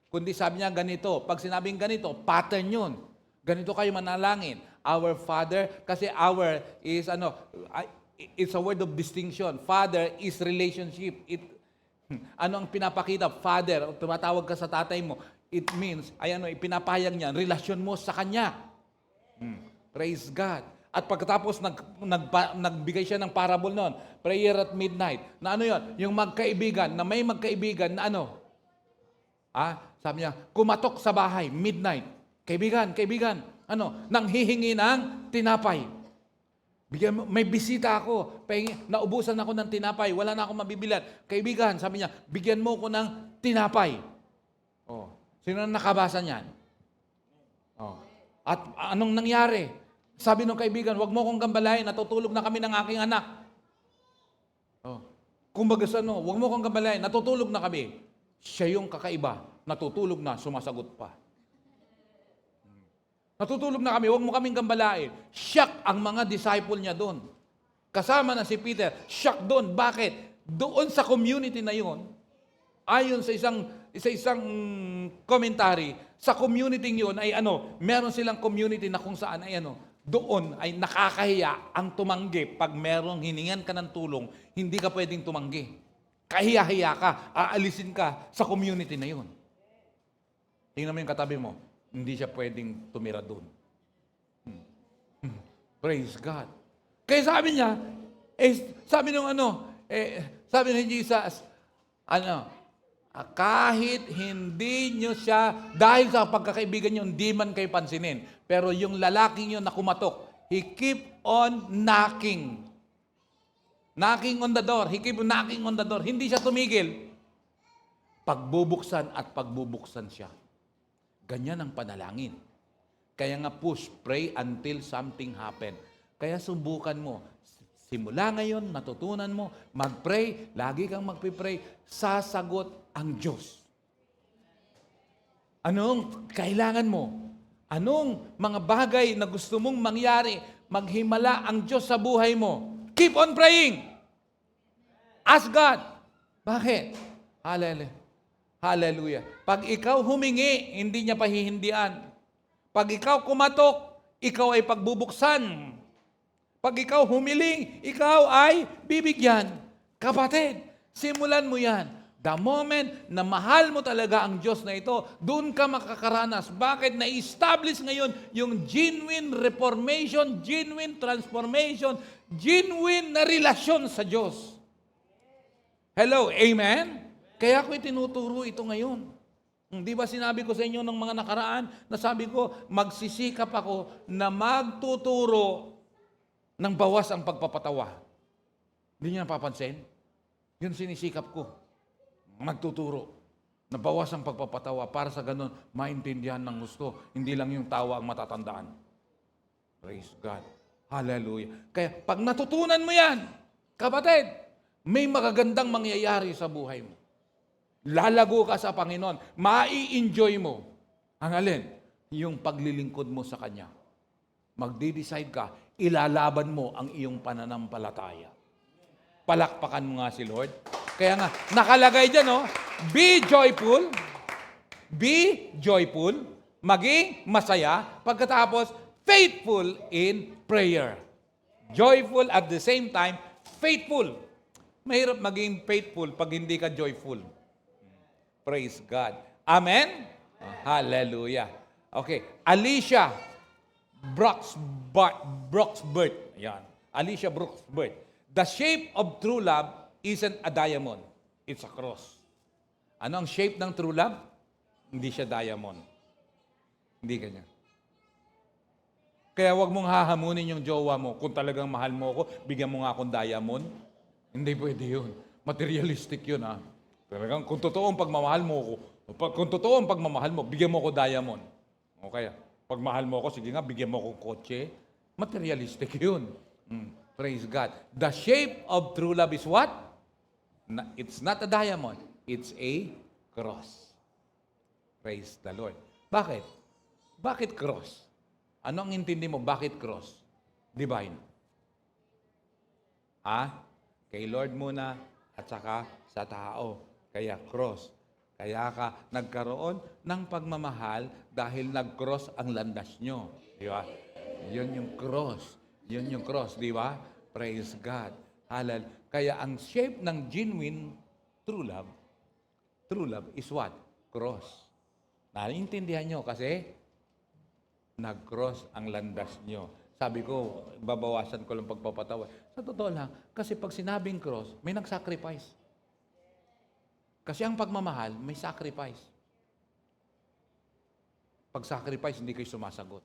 Kundi sabi niya ganito. Pag sinabing ganito, pattern yun. Ganito kayo manalangin. Our Father, kasi our is it's a word of distinction. Father is relationship. Ano ang pinapakita? Father, tumatawag ka sa tatay mo. It means, ipinapahayag niya, relasyon mo sa Kanya. Praise God. At pagkatapos nagbigay siya ng parable noon, prayer at midnight. Na ano yun? Yung magkaibigan, na may magkaibigan na sabi niya, kumatok sa bahay, midnight. Kaibigan, nang hihingi ng tinapay. May bisita ako, naubusan ako ng tinapay, wala na akong mabibilan. Kaibigan, sabi niya, bigyan mo ko ng tinapay. Sino na nakabasa niyan? At anong nangyari? Sabi ng kaibigan, wag mo kong gambalain, natutulog na kami ng aking anak. Kumbaga wag mo kong gambalain, natutulog na kami. Siya yung kakaiba, natutulog na, sumasagot pa. Natutulog na kami, huwag mo kaming gambalain. Shock ang mga disciple niya doon. Kasama na si Peter, shock doon. Bakit? Doon sa community na yon, ayon sa isang commentary, sa community yon ay meron silang community na kung saan ay doon ay nakakahiya ang tumanggi. Pag merong hiningan ka ng tulong, hindi ka pwedeng tumanggi. Kahiya-hiya ka, aalisin ka sa community na yon. Tingnan mo yung katabi mo. Hindi siya pwedeng tumira doon. Praise God. Kaya sabi niya, sabi ni Jesus, kahit hindi nyo siya, dahil sa pagkakaibigan nyo, hindi man kayo pansinin. Pero yung lalaking yun na kumatok, he keep on knocking. Knocking on the door. He keep on knocking on the door. Hindi siya tumigil. Pagbubuksan at pagbubuksan siya. Ganyan ang panalangin. Kaya nga push, pray until something happen. Kaya subukan mo. Simula ngayon, natutunan mo, mag-pray, lagi kang magpipray, sasagot ang Diyos. Anong kailangan mo? Anong mga bagay na gusto mong mangyari, maghimala ang Diyos sa buhay mo? Keep on praying. Ask God. Bakit? Hallelujah. Pag ikaw humingi, hindi niya pahihindian. Pag ikaw kumatok, ikaw ay pagbubuksan. Pag ikaw humiling, ikaw ay bibigyan. Kapatid, simulan mo yan. The moment na mahal mo talaga ang Diyos na ito, doon ka makakaranas. Bakit? Na-establish ngayon yung genuine reformation, genuine transformation, genuine na relasyon sa Diyos. Hello, amen? Kaya ko itinuturo ito ngayon. Di ba sinabi ko sa inyo ng mga nakaraan, na sabi ko, magsisikap ako na magtuturo ng bawas ang pagpapatawa. Hindi niyo napapansin? Yun sinisikap ko. Magtuturo na bawas ang pagpapatawa para sa ganun, maintindihan ng gusto. Hindi lang yung tawa ang matatandaan. Praise God. Hallelujah. Kaya pag natutunan mo yan, kapatid, may magagandang mangyayari sa buhay mo. Lalago ka sa Panginoon. Mai-enjoy mo. Ang alin? Yung paglilingkod mo sa Kanya. Magdi-decide ka, ilalaban mo ang iyong pananampalataya. Palakpakan mo nga si Lord. Kaya nga, nakalagay dyan, be joyful, maging masaya, pagkatapos, faithful in prayer. Joyful at the same time, faithful. Mahirap maging faithful pag hindi ka joyful. Praise God. Amen? Hallelujah. Okay. Alicia Broxbert. Ayan. Alicia Broxbert. The shape of true love isn't a diamond. It's a cross. Ano ang shape ng true love? Hindi siya diamond. Hindi ganyan. Kaya wag mong hahamunin yung jowa mo. Kung talagang mahal mo ako, bigyan mo nga akong diamond. Hindi pwede yun. Materialistic yun, ha. Talagang kung totoo ang pagmamahal mo ako, kung totoo ang pagmamahal mo, bigyan mo ako diamond. O kaya, pag mahal mo ako, sige nga, bigyan mo akong kotse. Materialistic yun. Praise God. The shape of true love is what? It's not a diamond. It's a cross. Praise the Lord. Bakit? Bakit cross? Ano ang intindi mo? Bakit cross? Divine. Kay Lord muna at saka sa tao. Kaya cross. Kaya ka nagkaroon ng pagmamahal dahil nag-cross ang landas nyo. Di ba? Yun yung cross. Yun yung cross. Di ba? Praise God. Halal. Kaya ang shape ng genuine true love is what? Cross. Naiintindihan nyo kasi nag-cross ang landas nyo. Sabi ko, babawasan ko lang pagpapatawa. Sa totoo lang, kasi pag sinabing cross, may nag-sacrifice. Kasi ang pagmamahal, may sacrifice. Pag sacrifice, hindi kayo sumasagot.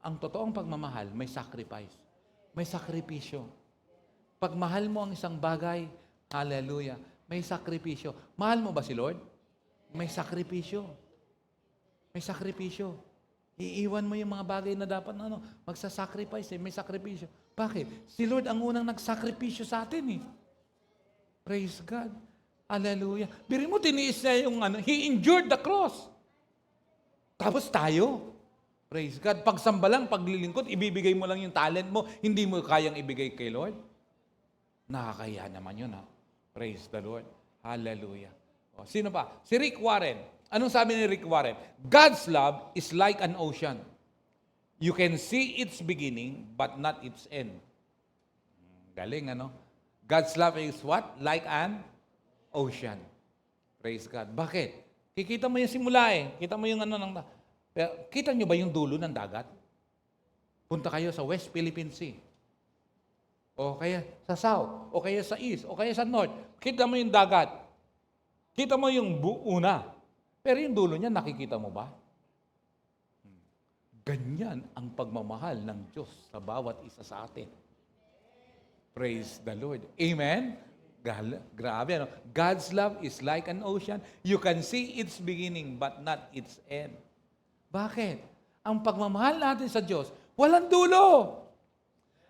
Ang totoong pagmamahal, may sacrifice. May sakripisyo. Pag mahal mo ang isang bagay, hallelujah, may sakripisyo. Mahal mo ba si Lord? May sakripisyo. May sakripisyo. Iiwan mo yung mga bagay na dapat magsasacrifice, may sakripisyo. Bakit? Si Lord ang unang nagsakripisyo sa atin. Praise God. Hallelujah. Biri mo, tiniis niya yung He endured the cross. Tapos tayo. Praise God. Pagsamba lang, paglilingkod, ibibigay mo lang yung talent mo, hindi mo kayang ibigay kay Lord. Nakakahiya naman yun, ha? Praise the Lord. Hallelujah. O, sino pa? Si Rick Warren. Anong sabi ni Rick Warren? God's love is like an ocean. You can see its beginning, but not its end. Galing, ano? God's love is what? Like an ocean. Praise God. Bakit? Kikita mo yung simula Kita mo yung kita nyo ba yung dulo ng dagat? Punta kayo sa West Philippine Sea. O kaya sa South. O kaya sa East. O kaya sa North. Kita mo yung dagat. Kita mo yung una. Pero yung dulo niya, nakikita mo ba? Ganyan ang pagmamahal ng Diyos sa bawat isa sa atin. Praise the Lord. Amen? Grabe, ano? God's love is like an ocean. You can see its beginning, but not its end. Bakit? Ang pagmamahal natin sa Diyos, walang dulo.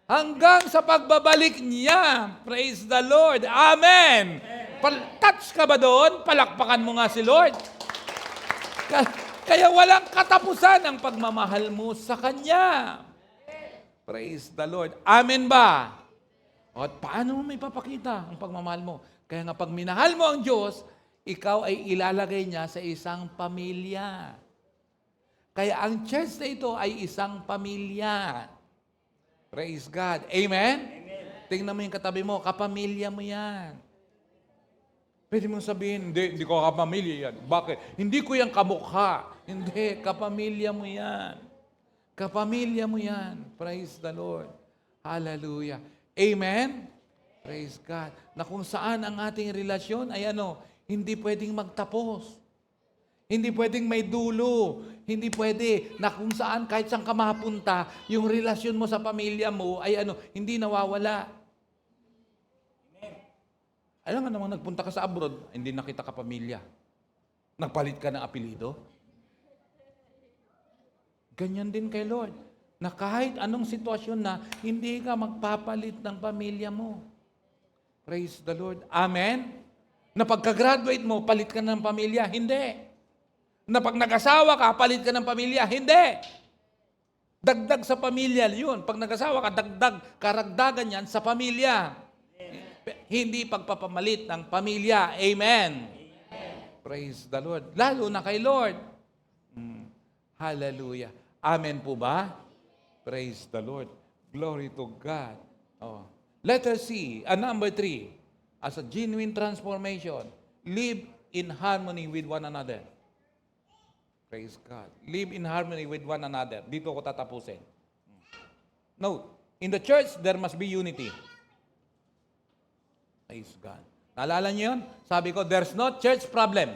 Hanggang sa pagbabalik niya. Praise the Lord. Amen. Touch ka ba doon? Palakpakan mo nga si Lord. Kaya walang katapusan ang pagmamahal mo sa Kanya. Praise the Lord. Amen ba? At paano mo may papakita ang pagmamahal mo? Kaya nga pag minahal mo ang Diyos, ikaw ay ilalagay niya sa isang pamilya. Kaya ang church na ito ay isang pamilya. Praise God. Amen? Amen. Tingnan mo yung katabi mo, kapamilya mo yan. Pwede mong sabihin, hindi ko kapamilya yan. Bakit? Hindi ko yan kamukha. Hindi, kapamilya mo yan. Kapamilya mo yan. Praise the Lord. Hallelujah. Amen? Praise God. Na kung saan ang ating relasyon ay hindi pwedeng magtapos. Hindi pwedeng may dulo. Hindi pwede na kung saan kahit saan ka mapunta, yung relasyon mo sa pamilya mo ay hindi nawawala. Alam nga namang nagpunta ka sa abroad, hindi nakita ka pamilya. Nagpalit ka ng apelido. Ganyan din kay Lord. Na kahit anong sitwasyon na, hindi ka magpapalit ng pamilya mo. Praise the Lord. Amen? Na pagka-graduate mo, palit ka ng pamilya. Hindi. Na pag nag-asawa ka, palit ka ng pamilya. Hindi. Dagdag sa pamilya yun. Pag nag-asawa ka, karagdagan yan sa pamilya. Hindi pagpapamalit ng pamilya. Amen. Praise the Lord. Lalo na kay Lord. Hallelujah. Amen po ba? Praise the Lord. Glory to God. Letter C, number 3. As a genuine transformation, live in harmony with one another. Praise God. Live in harmony with one another. Dito ko tatapusin. Note, in the church, there must be unity. Praise God. Naalala niyo yun? Sabi ko, there's no church problem.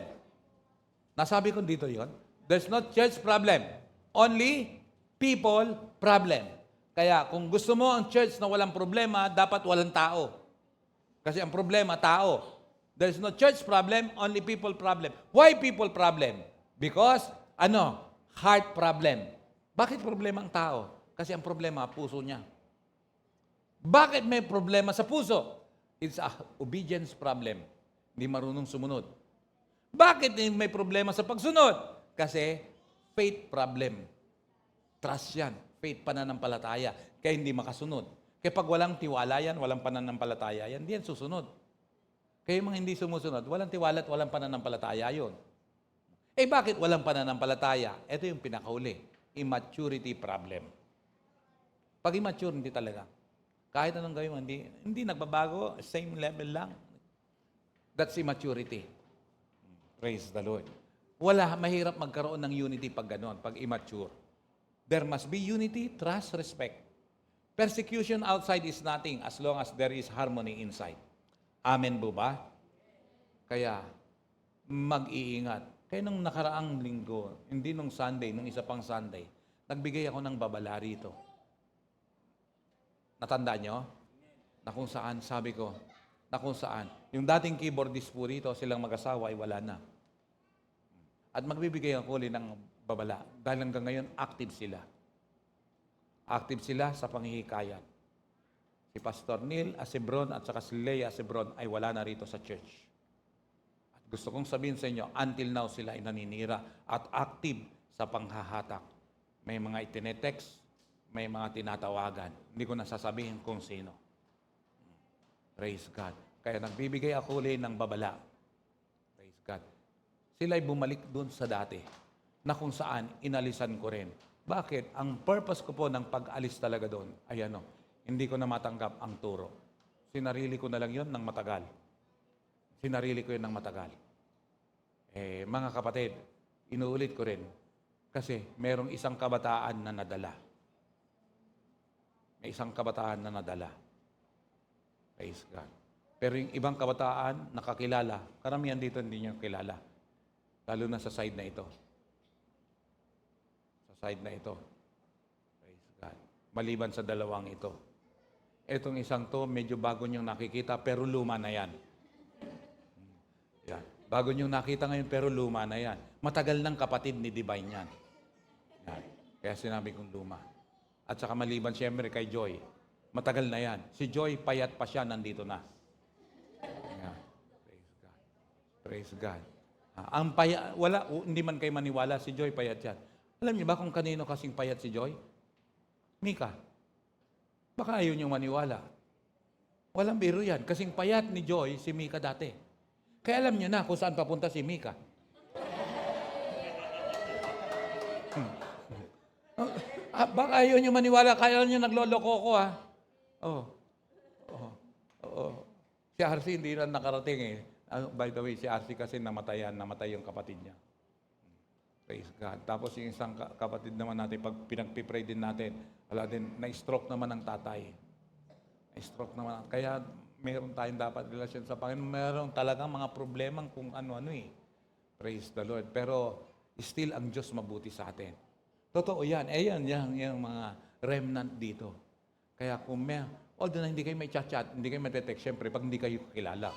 Nasabi ko dito yon. There's no church problem. Only people problem. Kaya kung gusto mo ang church na walang problema, dapat walang tao. Kasi ang problema, tao. There's no church problem, only people problem. Why people problem? Because, heart problem. Bakit problema ang tao? Kasi ang problema, puso niya. Bakit may problema sa puso? It's a obedience problem. Hindi marunong sumunod. Bakit may problema sa pagsunod? Kasi faith problem. Trust yan. Faith, pananampalataya. Kaya hindi makasunod. Kaya pag walang tiwala yan, walang pananampalataya yan, hindi yan susunod. Kaya yung mga hindi sumusunod, walang tiwala at walang pananampalataya yun. Bakit walang pananampalataya? Ito yung pinakahuli. Immaturity problem. Pag immature, hindi talaga. Kahit anong gawin mo, hindi nagbabago, same level lang. That's immaturity. Praise the Lord. Mahirap magkaroon ng unity pag gano'n, pag immature. There must be unity, trust, respect. Persecution outside is nothing as long as there is harmony inside. Amen po ba? Kaya, mag-iingat. Kaya nung nakaraang linggo, hindi nung Sunday, nung isa pang Sunday, nagbigay ako ng babala rito. Natandaan nyo? Na kung saan, sabi ko, na kung saan. Yung dating keyboardist po rito, silang mag-asawa ay wala na. At magbibigay ako ulit ng babala. Dahil hanggang ngayon, active sila. Active sila sa panghihikayat. Si Pastor Neil Asebron at saka si Leia Asebron ay wala na rito sa church. At gusto kong sabihin sa inyo, until now sila ay naninira at active sa panghahatak. May mga itinetext, may mga tinatawagan. Hindi ko nasasabihin kung sino. Praise God. Kaya nagbibigay ako ulit ng babala. Praise God. Sila ay bumalik doon sa dati na kung saan inalisan ko rin. Bakit? Ang purpose ko po ng pag-alis talaga doon ay hindi ko na matanggap ang turo. Sinarili ko na lang yon ng matagal. Sinarili ko yun ng matagal. Mga kapatid, inuulit ko rin kasi merong isang kabataan na nadala. May isang kabataan na nadala. Praise God. Pero yung ibang kabataan nakakilala, karamihan dito hindi nyo kilala. Lalo na sa side na ito. Sa side na ito. Praise God. Maliban sa dalawang ito. Etong isang to, medyo bago niyong nakikita, pero luma na yan. Yan. Bago niyong nakita ngayon, pero luma na yan. Matagal ng kapatid ni Divine yan. Yan. Kaya sinabi kong luma. At saka maliban siyempre kay Joy. Matagal na yan. Si Joy, payat pa siya, nandito na. Yan. Praise God. Praise God. Ang payat, hindi man kayo maniwala, si Joy payat yan. Alam niyo ba kung kanino kasing payat si Joy? Mika. Baka ayaw niyong maniwala. Walang biro yan. Kasing payat ni Joy, si Mika dati. Kaya alam niyo na kung saan papunta si Mika. Baka ayaw niyong maniwala. Kaya niyo nagloloko ko, ha? Si RC hindi na nakarating, by the way, si RC kasi namatay yung kapatid niya. Praise God. Tapos yung isang kapatid naman natin, pag pinagpipray din natin, wala din, na-stroke naman ang tatay. Na-stroke naman. Kaya mayroon tayong dapat relasyon sa Panginoon. Mayroon talagang mga problemang kung ano-ano eh. Praise the Lord. Pero still ang Diyos mabuti sa atin. Totoo yan. Yan mga remnant dito. Kaya kung although na hindi kayo may chat-chat, hindi kayo matetext, syempre, pag hindi kayo kilala.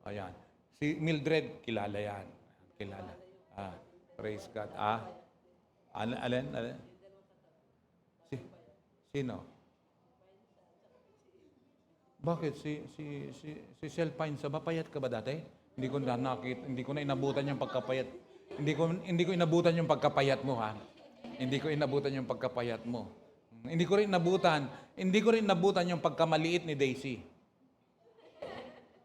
Ayan. Si Mildred, kilala yan. Kilala. Praise God. Alin? Sino? Bakit? Si Selpine, sa payat ka ba dati? Hindi ko na inabutan yung pagkapayat. Hindi ko inabutan yung pagkapayat mo, ha? Hindi ko inabutan yung pagkapayat mo. Hindi ko rin inabutan yung pagkamaliit ni Daisy.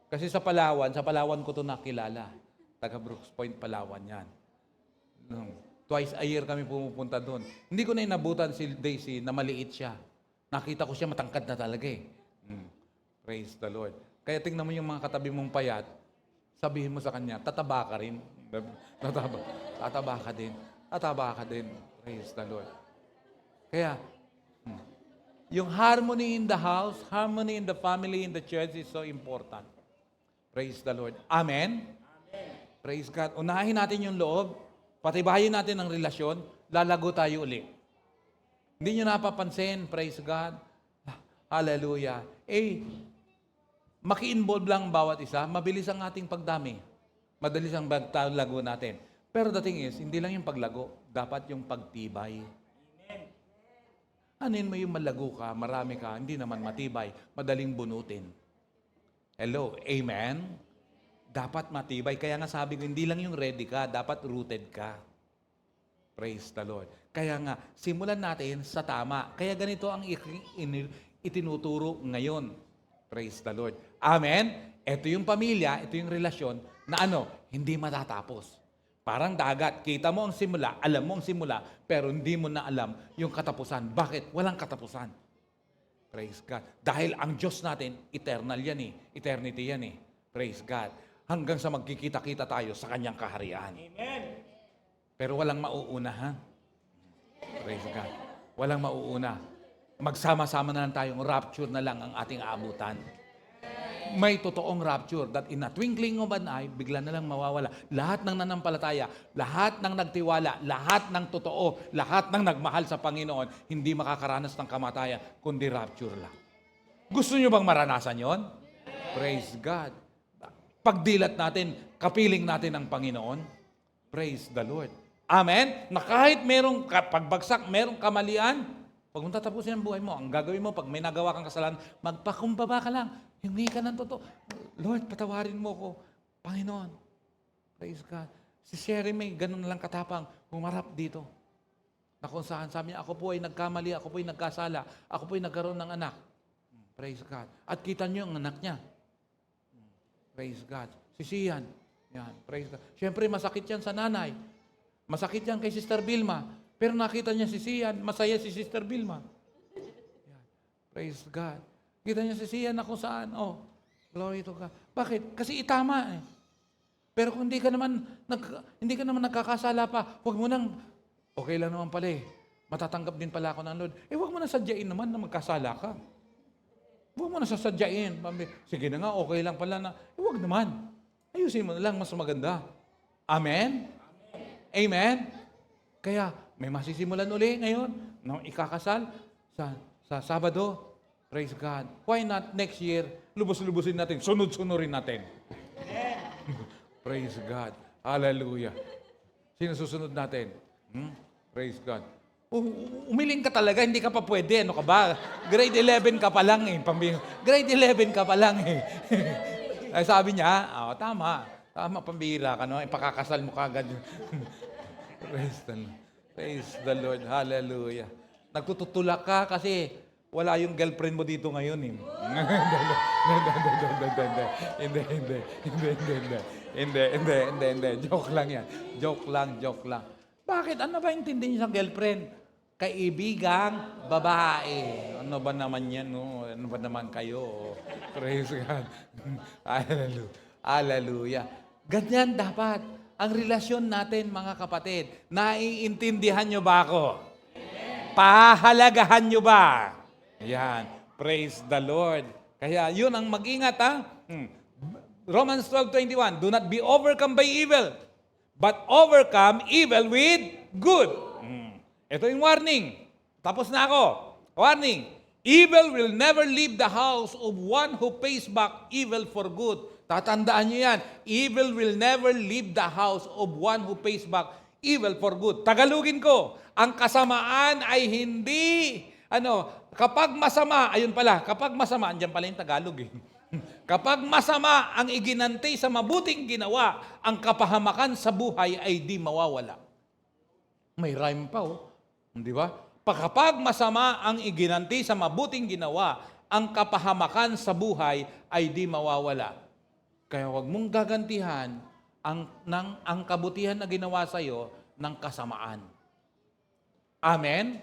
Kasi sa Palawan ko to nakilala. Taga Brooks Point, Palawan yan. Twice a year kami pumupunta doon. Hindi ko na inabutan si Daisy na maliit siya. Nakita ko siya matangkad na talaga eh. Praise the Lord. Kaya tingnan mo yung mga katabi mong payat, sabihin mo sa kanya, tataba ka rin. Tataba ka din. Tataba ka din. Praise the Lord. Kaya, yung harmony in the house, harmony in the family, in the church is so important. Praise the Lord. Amen? Praise God. Unahin natin yung loob, patibayin natin ang relasyon, lalago tayo uli. Hindi nyo napapansin, praise God. Hallelujah. Maki-involve lang bawat isa, mabilis ang ating pagdami. Madalis ang paglago natin. Pero the thing is, hindi lang yung paglago, dapat yung pagtibay. Anin mo yung malago ka, marami ka, hindi naman matibay, madaling bunutin. Hello, amen? Dapat matibay. Kaya nga sabi ko, hindi lang yung ready ka, dapat rooted ka. Praise the Lord. Kaya nga, simulan natin sa tama. Kaya ganito ang itinuturo ngayon. Praise the Lord. Amen? Ito yung pamilya, ito yung relasyon na hindi matatapos. Parang dagat. Kita mo ang simula, alam mo ang simula, pero hindi mo na alam yung katapusan. Bakit? Walang katapusan. Praise God. Dahil ang Diyos natin, eternal yan eh. Eternity yan eh. Praise God. Hanggang sa magkikita-kita tayo sa Kanyang kaharian. Amen. Pero walang mauuna, ha? Praise God. Walang mauuna. Magsama-sama na lang tayong rapture na lang ang ating aabutan. May totoong rapture that in a twinkling of an eye, bigla na lang mawawala. Lahat ng nanampalataya, lahat ng nagtiwala, lahat ng totoo, lahat ng nagmahal sa Panginoon, hindi makakaranas ng kamatayan, kundi rapture lang. Gusto nyo bang maranasan yon? Praise God. Pagdilat natin, kapiling natin ang Panginoon. Praise the Lord. Amen? Na kahit merong pagbagsak, merong kamalian, pag mo tatapusin ang buhay mo, ang gagawin mo, pag may nagawa kang kasalanan, magpakumbaba ka lang. Hingi ka ng totoo. Lord, patawarin mo ko. Panginoon. Praise God. Si Sherry May, ganun lang katapang, humarap dito. Na kung saan sabi niya, ako po ay nagkamali, ako po ay nagkasala, ako po ay nagkaroon ng anak. Praise God. At kita niyo ang anak niya. Praise God. Si Sian. Yan. Praise God. Siyempre, masakit yan sa nanay. Masakit yan kay Sister Vilma. Pero nakita niya si Sian, masaya si Sister Vilma. Yan. Praise God. Kita niya si Sian na kung saan. Oh, glory to God. Bakit? Kasi itama eh. Pero kung hindi ka naman nagkakasala pa, huwag mo nang, okay lang naman pala eh. Matatanggap din pala ako ng Lord. Huwag mo na sadyain naman na magkasala ka. Huwag mo na sasadyain. Sige na nga, okay lang pala na. Huwag naman. Ayusin mo na lang, mas maganda. Amen? Amen? Kaya, may masisimulan uli ngayon na ikakasal sa Sabado. Praise God. Why not next year, lubos-lubusin natin, sunod-sunurin natin. Praise God. Hallelujah. Sino susunod natin? Praise God. Umiling ka talaga, hindi ka pa pwede. Ano ka ba? Grade 11 ka pa lang eh. Grade 11 ka pa lang eh. Ay, sabi niya, tama. Tama, pambihira ka, no? Ipakakasal mo kagad. Praise the Lord. Hallelujah. Nagtutulak ka kasi wala yung girlfriend mo dito ngayon eh. Hindi. Joke lang yan. Joke lang. Bakit? Ano ba intindi niyo sa girlfriend? Kaibigang babae. Ano ba naman yan? No? Ano ba naman kayo? Praise God. Hallelujah. Ganyan dapat. Ang relasyon natin, mga kapatid. Naiintindihan niyo ba ako? Pahalagahan niyo ba? Yan. Praise the Lord. Kaya yun ang mag-ingat, ha? Romans 12:21, do not be overcome by evil, but overcome evil with good. Ito yung warning. Tapos na ako. Warning. Evil will never leave the house of one who pays back evil for good. Tatandaan nyo yan. Evil will never leave the house of one who pays back evil for good. Tagalugin ko, ang kasamaan ay hindi, kapag masama, kapag masama, andyan pala yung Tagalog eh. Kapag masama ang iginanti sa mabuting ginawa, ang kapahamakan sa buhay ay di mawawala. May rhyme pa di ba? Kapag masama ang iginanti sa mabuting ginawa, ang kapahamakan sa buhay ay di mawawala. Kaya huwag mong gagantihan ang kabutihan na ginawa sa iyo ng kasamaan. Amen?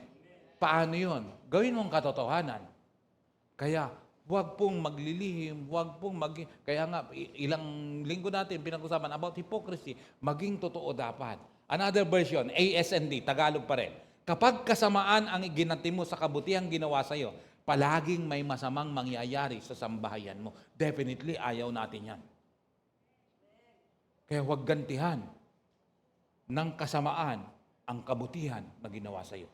Paano yun? Gawin mong katotohanan. Kaya, huwag pong maglilihim, kaya nga, ilang linggo natin pinag-usapan about hypocrisy, maging totoo dapat. Another version, ASND, Tagalog pa rin. Kapag kasamaan ang iginanti mo sa kabutihang ginawa sa iyo, palaging may masamang mangyayari sa sambahayan mo. Definitely, ayaw natin yan. Kaya huwag gantihan ng kasamaan ang kabutihan na ginawa sa iyo.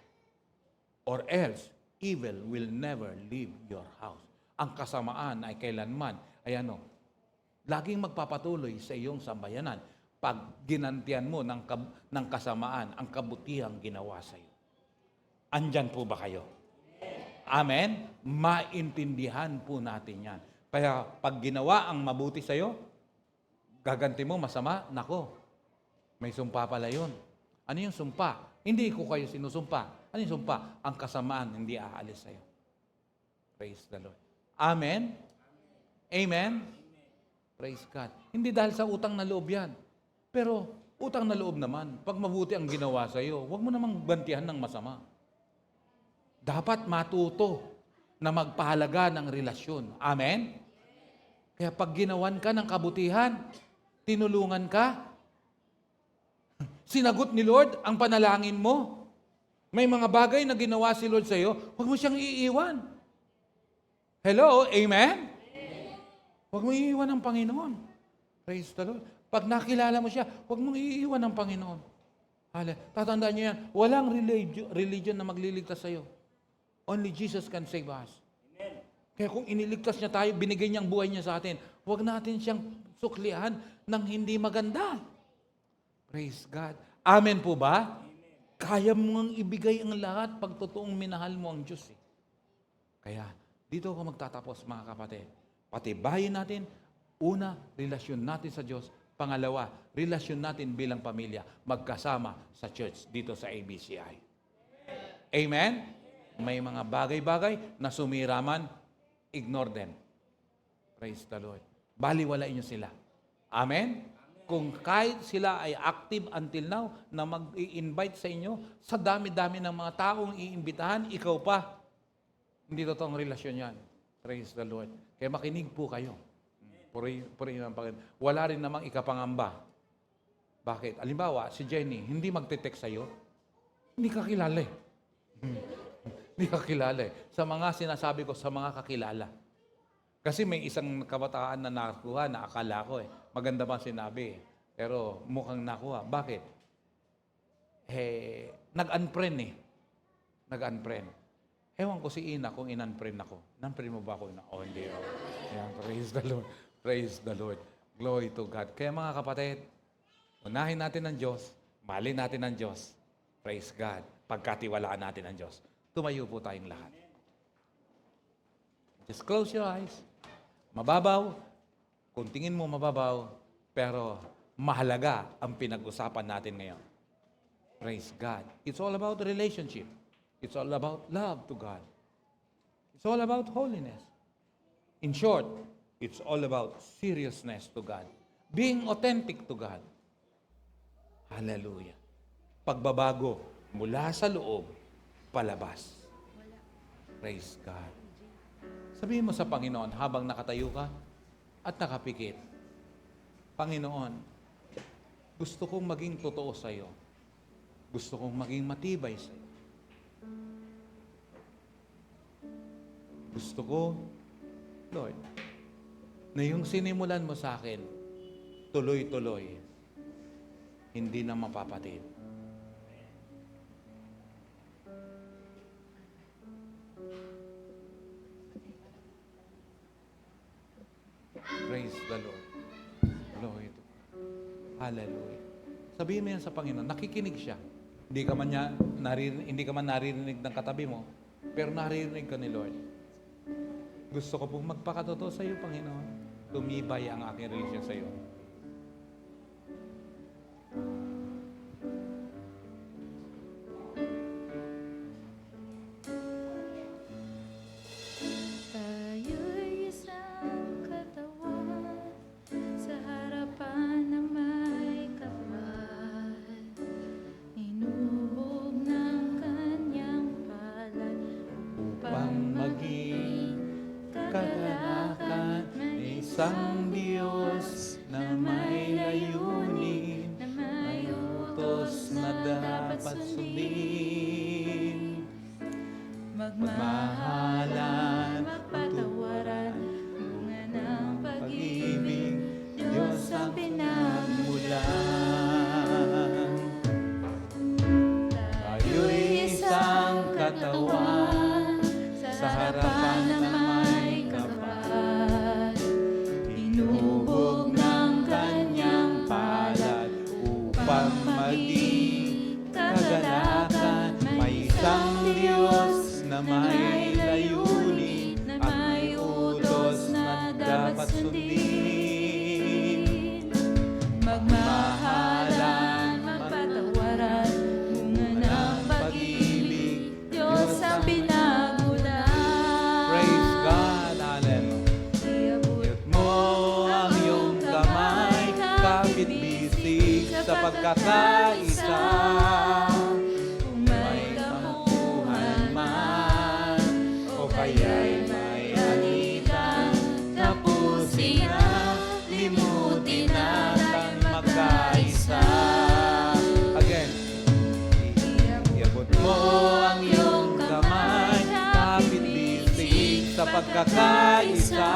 Or else, evil will never leave your house. Ang kasamaan ay kailanman, laging magpapatuloy sa iyong sambayanan pag ginantian mo ng kasamaan ang kabutihang ginawa sa iyo. Andyan po ba kayo? Amen? Maintindihan po natin yan. Kaya pag ginawa ang mabuti sa iyo, gaganti mo masama, nako, may sumpa pala yun. Ano yung sumpa? Hindi ko kayo sinusumpa. Ano yung sumpa? Ang kasamaan hindi aalis sa iyo. Praise the Lord. Amen? Amen? Praise God. Hindi dahil sa utang na loob yan. Pero utang na loob naman, pag mabuti ang ginawa sa iyo, huwag mo namang gantihan ng masama. Dapat matuto na magpahalaga ng relasyon. Amen? Kaya pag ginawan ka ng kabutihan, tinulungan ka, sinagot ni Lord ang panalangin mo. May mga bagay na ginawa si Lord sa iyo, huwag mo siyang iiwan. Hello? Amen? Huwag mo iiwan ang Panginoon. Praise the Lord. Pag nakilala mo siya, huwag mong iiwan ang Panginoon. Tatandaan niyo yan, walang religion na magliligtas sa iyo. Only Jesus can save us. Amen. Kaya kung iniligtas niya tayo, binigay niyang buhay niya sa atin, huwag natin siyang suklihan ng hindi maganda. Praise God. Amen po ba? Amen. Kaya mo ngang ibigay ang lahat pag totoong minahal mo ang Diyos. Kaya, dito ako magtatapos mga kapatid. Patibayin natin, una, relasyon natin sa Diyos. Pangalawa, relasyon natin bilang pamilya, magkasama sa church dito sa ABCI. Amen? May mga bagay-bagay na sumiraman, ignore them. Praise the Lord. Baliwalain niyo sila. Amen? Kung kahit sila ay active until now na mag-i-invite sa inyo, sa dami-dami ng mga taong iimbitahan, ikaw pa, hindi totoong relasyon yan. Praise the Lord. Kaya makinig po kayo. Purihin ang Panginoon. Wala rin namang ikapangamba. Bakit? Alimbawa, si Jenny, hindi magte-text sa'yo, hindi ka kilala eh. Hindi ka kilala eh. Sa mga sinasabi ko, sa mga kakilala. Kasi may isang kabataan na nakuha na akala ko eh. Maganda ba sinabi eh. Pero mukhang nakuha. Bakit? Nag-unfriend eh. Nag-unfriend. Ewan ko si Ina kung in-unfriend ako. In-unfriend mo ba ako? Hindi. Ayan, praise the Lord. Praise the Lord. Glory to God. Kaya mga kapatid, unahin natin ang Diyos. Mahalin natin ang Diyos. Praise God. Pagkatiwalaan natin ang Diyos. Tumayo po tayong lahat. Just close your eyes. Mababaw. Kung tingin mo mababaw, pero mahalaga ang pinag-usapan natin ngayon. Praise God. It's all about relationship. It's all about love to God. It's all about holiness. In short, it's all about seriousness to God. Being authentic to God. Hallelujah. Pagbabago mula sa loob, palabas. Praise God. Sabihin mo sa Panginoon habang nakatayo ka at nakapikit, Panginoon, gusto kong maging totoo sa iyo. Gusto kong maging matibay sa iyo. Gusto ko, Lord, na yung sinimulan mo sa akin, tuloy-tuloy, hindi na mapapatid. Praise the Lord. Glory to God. Hallelujah. Sabihin mo yan sa Panginoon, nakikinig siya. Hindi ka man naririnig ng katabi mo, pero naririnig ka ni Lord. Gusto ko pong magpakatotoo sa iyo, Panginoon. Tumibay ang aking relasyon sa iyo. Tayo'y isang katawan sa harapan ng may kapal. Inuhog ng kanyang palad upang maging kagalakan ng isang Diyos na may layunin, na may utos na dapat sundin. Magmahalan, magpatawaran, bunga ng pag-ibig, Diyos ang pinagmula. pagkakaisa. Kung may tampuhan man, o kaya'y may alitan, tapusin na, limutin natin magkaisa. Again. Iabot mo ang iyong kamay, kapit-bisig sa pagkakaisa.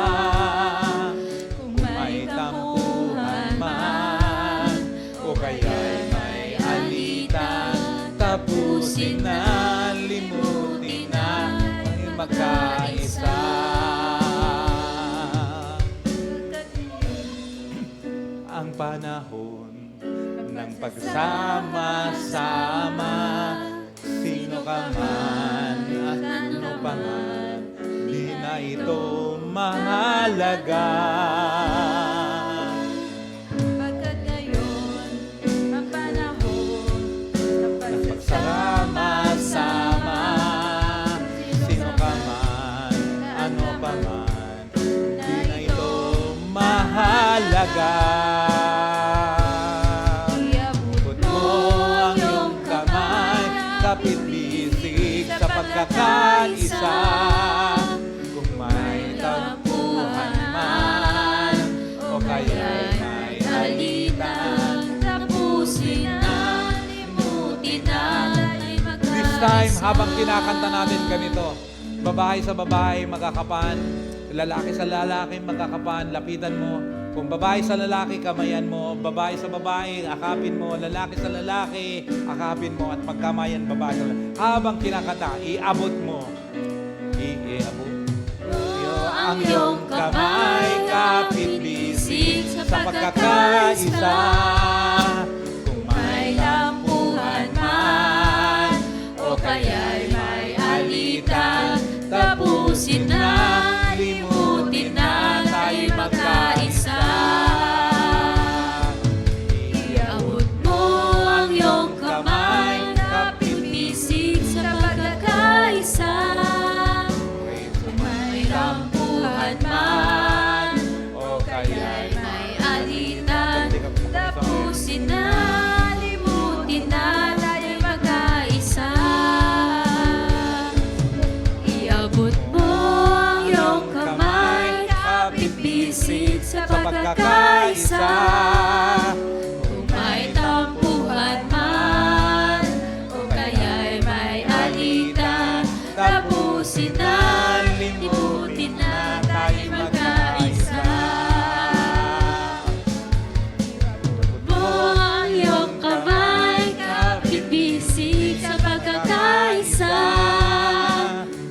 Kung may tampuhan man, o kaya'y may alitan, tapusin na, limutin na, magkaisa. Ang panahon ng pagsama-sama, sino ka man at ano pa man, di na ito mahalaga. Pagkat ngayon, ang panahon ng Pagsama-sama, sino ka man, ano pa man, di na ito mahalaga. Iabot mo ang iyong kamay, kapit-bisig sa pagkakaisa. Kung may tampuhan man, o kaya'y may alitan, tapusin na, limutin na, tayo'y magkaisa. this time, habang kinakanta natin ganito, babae sa babae magkakapan, lalaki sa lalaki magkakapan, lapitan mo. Kung babae sa lalaki, kamayan mo. Babae sa babae, akapin mo. Lalaki sa lalaki, akapin mo. At pagkamayan, babae sa lalaki. Habang kinakanta, iabot mo. Iabot ang iyong kamay, kapit-bisig sa pagkakaisa. Kung may lampuhan man, o kaya'y may alitan, tapusin na, limutin na, tayo'y magkaisa. Iabot mo ang iyong kamay, kapit-bisig sa pagkakaisa. Kung may tampuhan man, o kaya'y may alitan, Tapusin na, limutin na, tayo'y magkaisa. Iabot mo ang iyong kamay, kapit-bisig sa pagkakaisa. Kung may tampuhan man, o kaya'y may alitan, tapusin na, limutin na, tayo'y magkaisa. Mo ang iyong kamay, kapit-bisig sa pagkakaisa.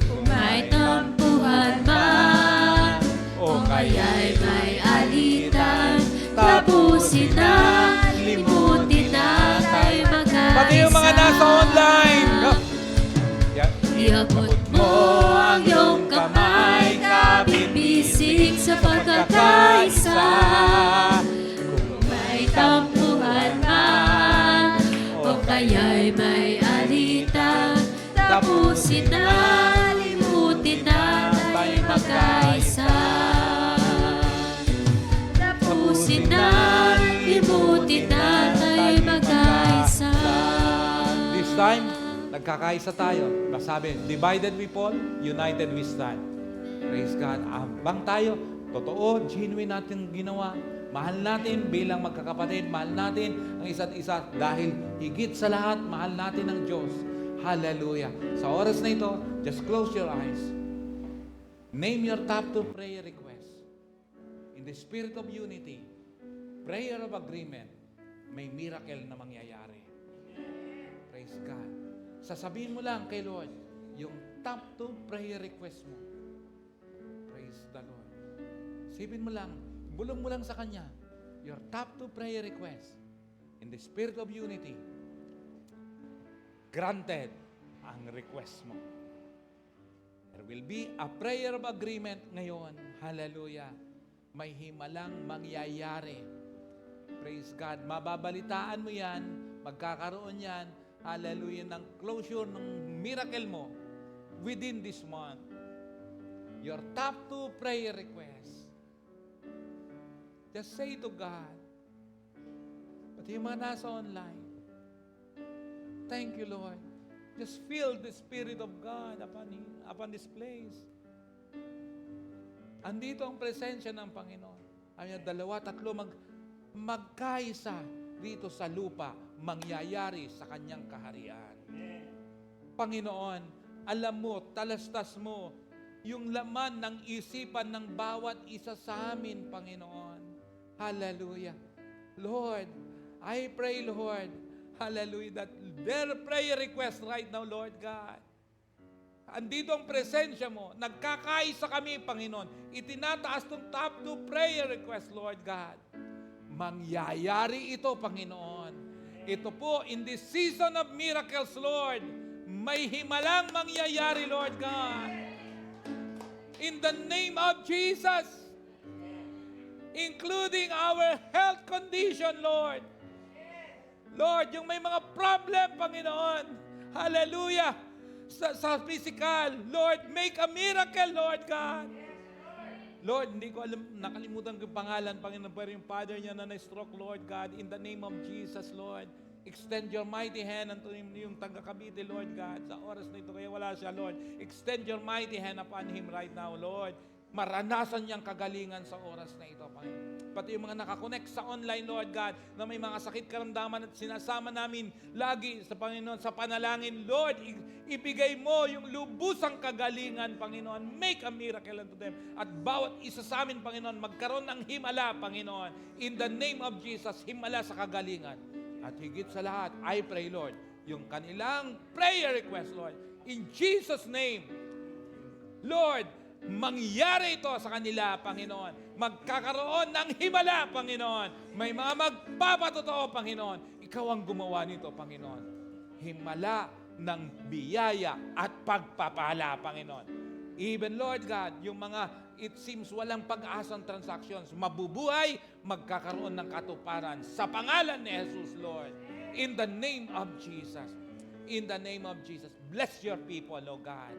Kung may tampuhan man, o kaya'y may alitan, tapusin na, limutin na, tayo'y magkaisa. Pati yung mga nasa online. Iabot mo ang iyong kamay, kapit-bisig sa pagkakaisa. Kung may tampuhan man, o kaya'y may alitan, tapusin na, limutin na, tayo'y magkaisa. Tapusin na, limutin na, tayo'y magkaisa. This time, nagkakaisa tayo. Sabi, divided we fall, united we stand. Praise God. Abang tayo, totoo, genuine natin ginawa. Mahal natin bilang magkakapatid. Mahal natin ang isa't isa. Dahil higit sa lahat, mahal natin ang Diyos. Hallelujah. Sa oras na ito, just close your eyes. Name your top 2 prayer requests. In the spirit of unity, prayer of agreement, may miracle na mangyayari. Praise God. Sasabihin mo lang kay Lord, yung top 2 prayer request mo. Praise the Lord. Sipin mo lang, bulong mo lang sa Kanya, your top 2 prayer request. In the spirit of unity, granted ang request mo. There will be a prayer of agreement ngayon. Hallelujah. May himalang mangyayari. Praise God. Mababalitaan mo yan, magkakaroon yan, hallelujah, ng closure ng miracle mo within this month. Your top 2 prayer requests. Just say to God, Pati yung mga nasa online. Thank you, Lord. Just feel the Spirit of God upon this place. Andito ang presensya ng Panginoon. Ay, 2, 3 magkaisa dito sa lupa, mangyayari sa kanyang kaharian. Panginoon, alam mo, talastas mo, yung laman ng isipan ng bawat isa sa amin, Panginoon. Hallelujah. Lord, I pray, Lord, hallelujah, that their prayer request right now, Lord God, andito ang presensya mo, nagkakaisa kami, Panginoon, itinataas ng top 2 prayer request, Lord God. Mangyayari ito, Panginoon. Ito po, in this season of miracles, Lord, may himalang mangyayari, Lord God. In the name of Jesus, including our health condition, Lord. Lord, yung may mga problem, Panginoon, hallelujah, sa physical, Lord, make a miracle, Lord God. Lord, hindi ko alam, nakalimutan ko yung pangalan, Panginoon, pero yung father niya na na-stroke, Lord God, in the name of Jesus, Lord, extend your mighty hand unto yung taga Cavite, Lord God, sa oras na ito, kaya wala siya, Lord. Extend your mighty hand upon him right now, Lord. Maranasan niyang kagalingan sa oras na ito, Panginoon. Pati yung mga nakakonect sa online, Lord God, na may mga sakit karamdaman at sinasama namin lagi sa Panginoon, sa panalangin, Lord, ibigay mo yung lubusang kagalingan, Panginoon. Make a miracle unto them. At bawat isa sa amin, Panginoon, magkaroon ng himala, Panginoon. In the name of Jesus, himala sa kagalingan. At higit sa lahat, I pray, Lord, yung kanilang prayer request, Lord, in Jesus' name, Lord, mangyari ito sa kanila, Panginoon. Magkakaroon ng himala, Panginoon. May mga magpapatotoo, Panginoon. Ikaw ang gumawa nito, Panginoon. Himala ng biyaya at pagpapala, Panginoon. Even, Lord God, yung mga it seems walang pag-asang transactions, mabubuhay, magkakaroon ng katuparan sa pangalan ni Jesus, Lord. In the name of Jesus. In the name of Jesus. Bless your people, O God.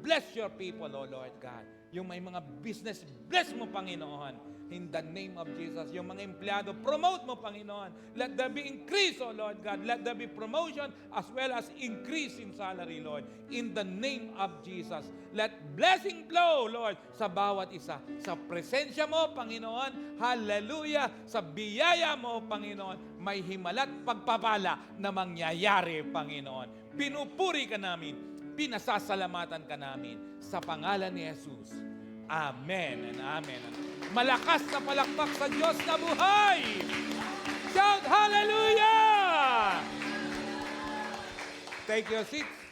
Bless your people, O Lord God. Yung may mga business, bless mo, Panginoon. In the name of Jesus. Yung mga empleyado, promote mo, Panginoon. Let there be increase, O Lord God. Let there be promotion as well as increase in salary, Lord. In the name of Jesus. Let blessing flow, Lord, sa bawat isa. Sa presensya mo, Panginoon. Hallelujah. Sa biyaya mo, Panginoon. May himala't pagpapala na mangyayari, Panginoon. Pinupuri ka namin. Pinasasalamatan ka namin sa pangalan ni Jesus. Amen and amen. Malakas na palakpak sa Diyos na buhay! Shout hallelujah! Take your seats.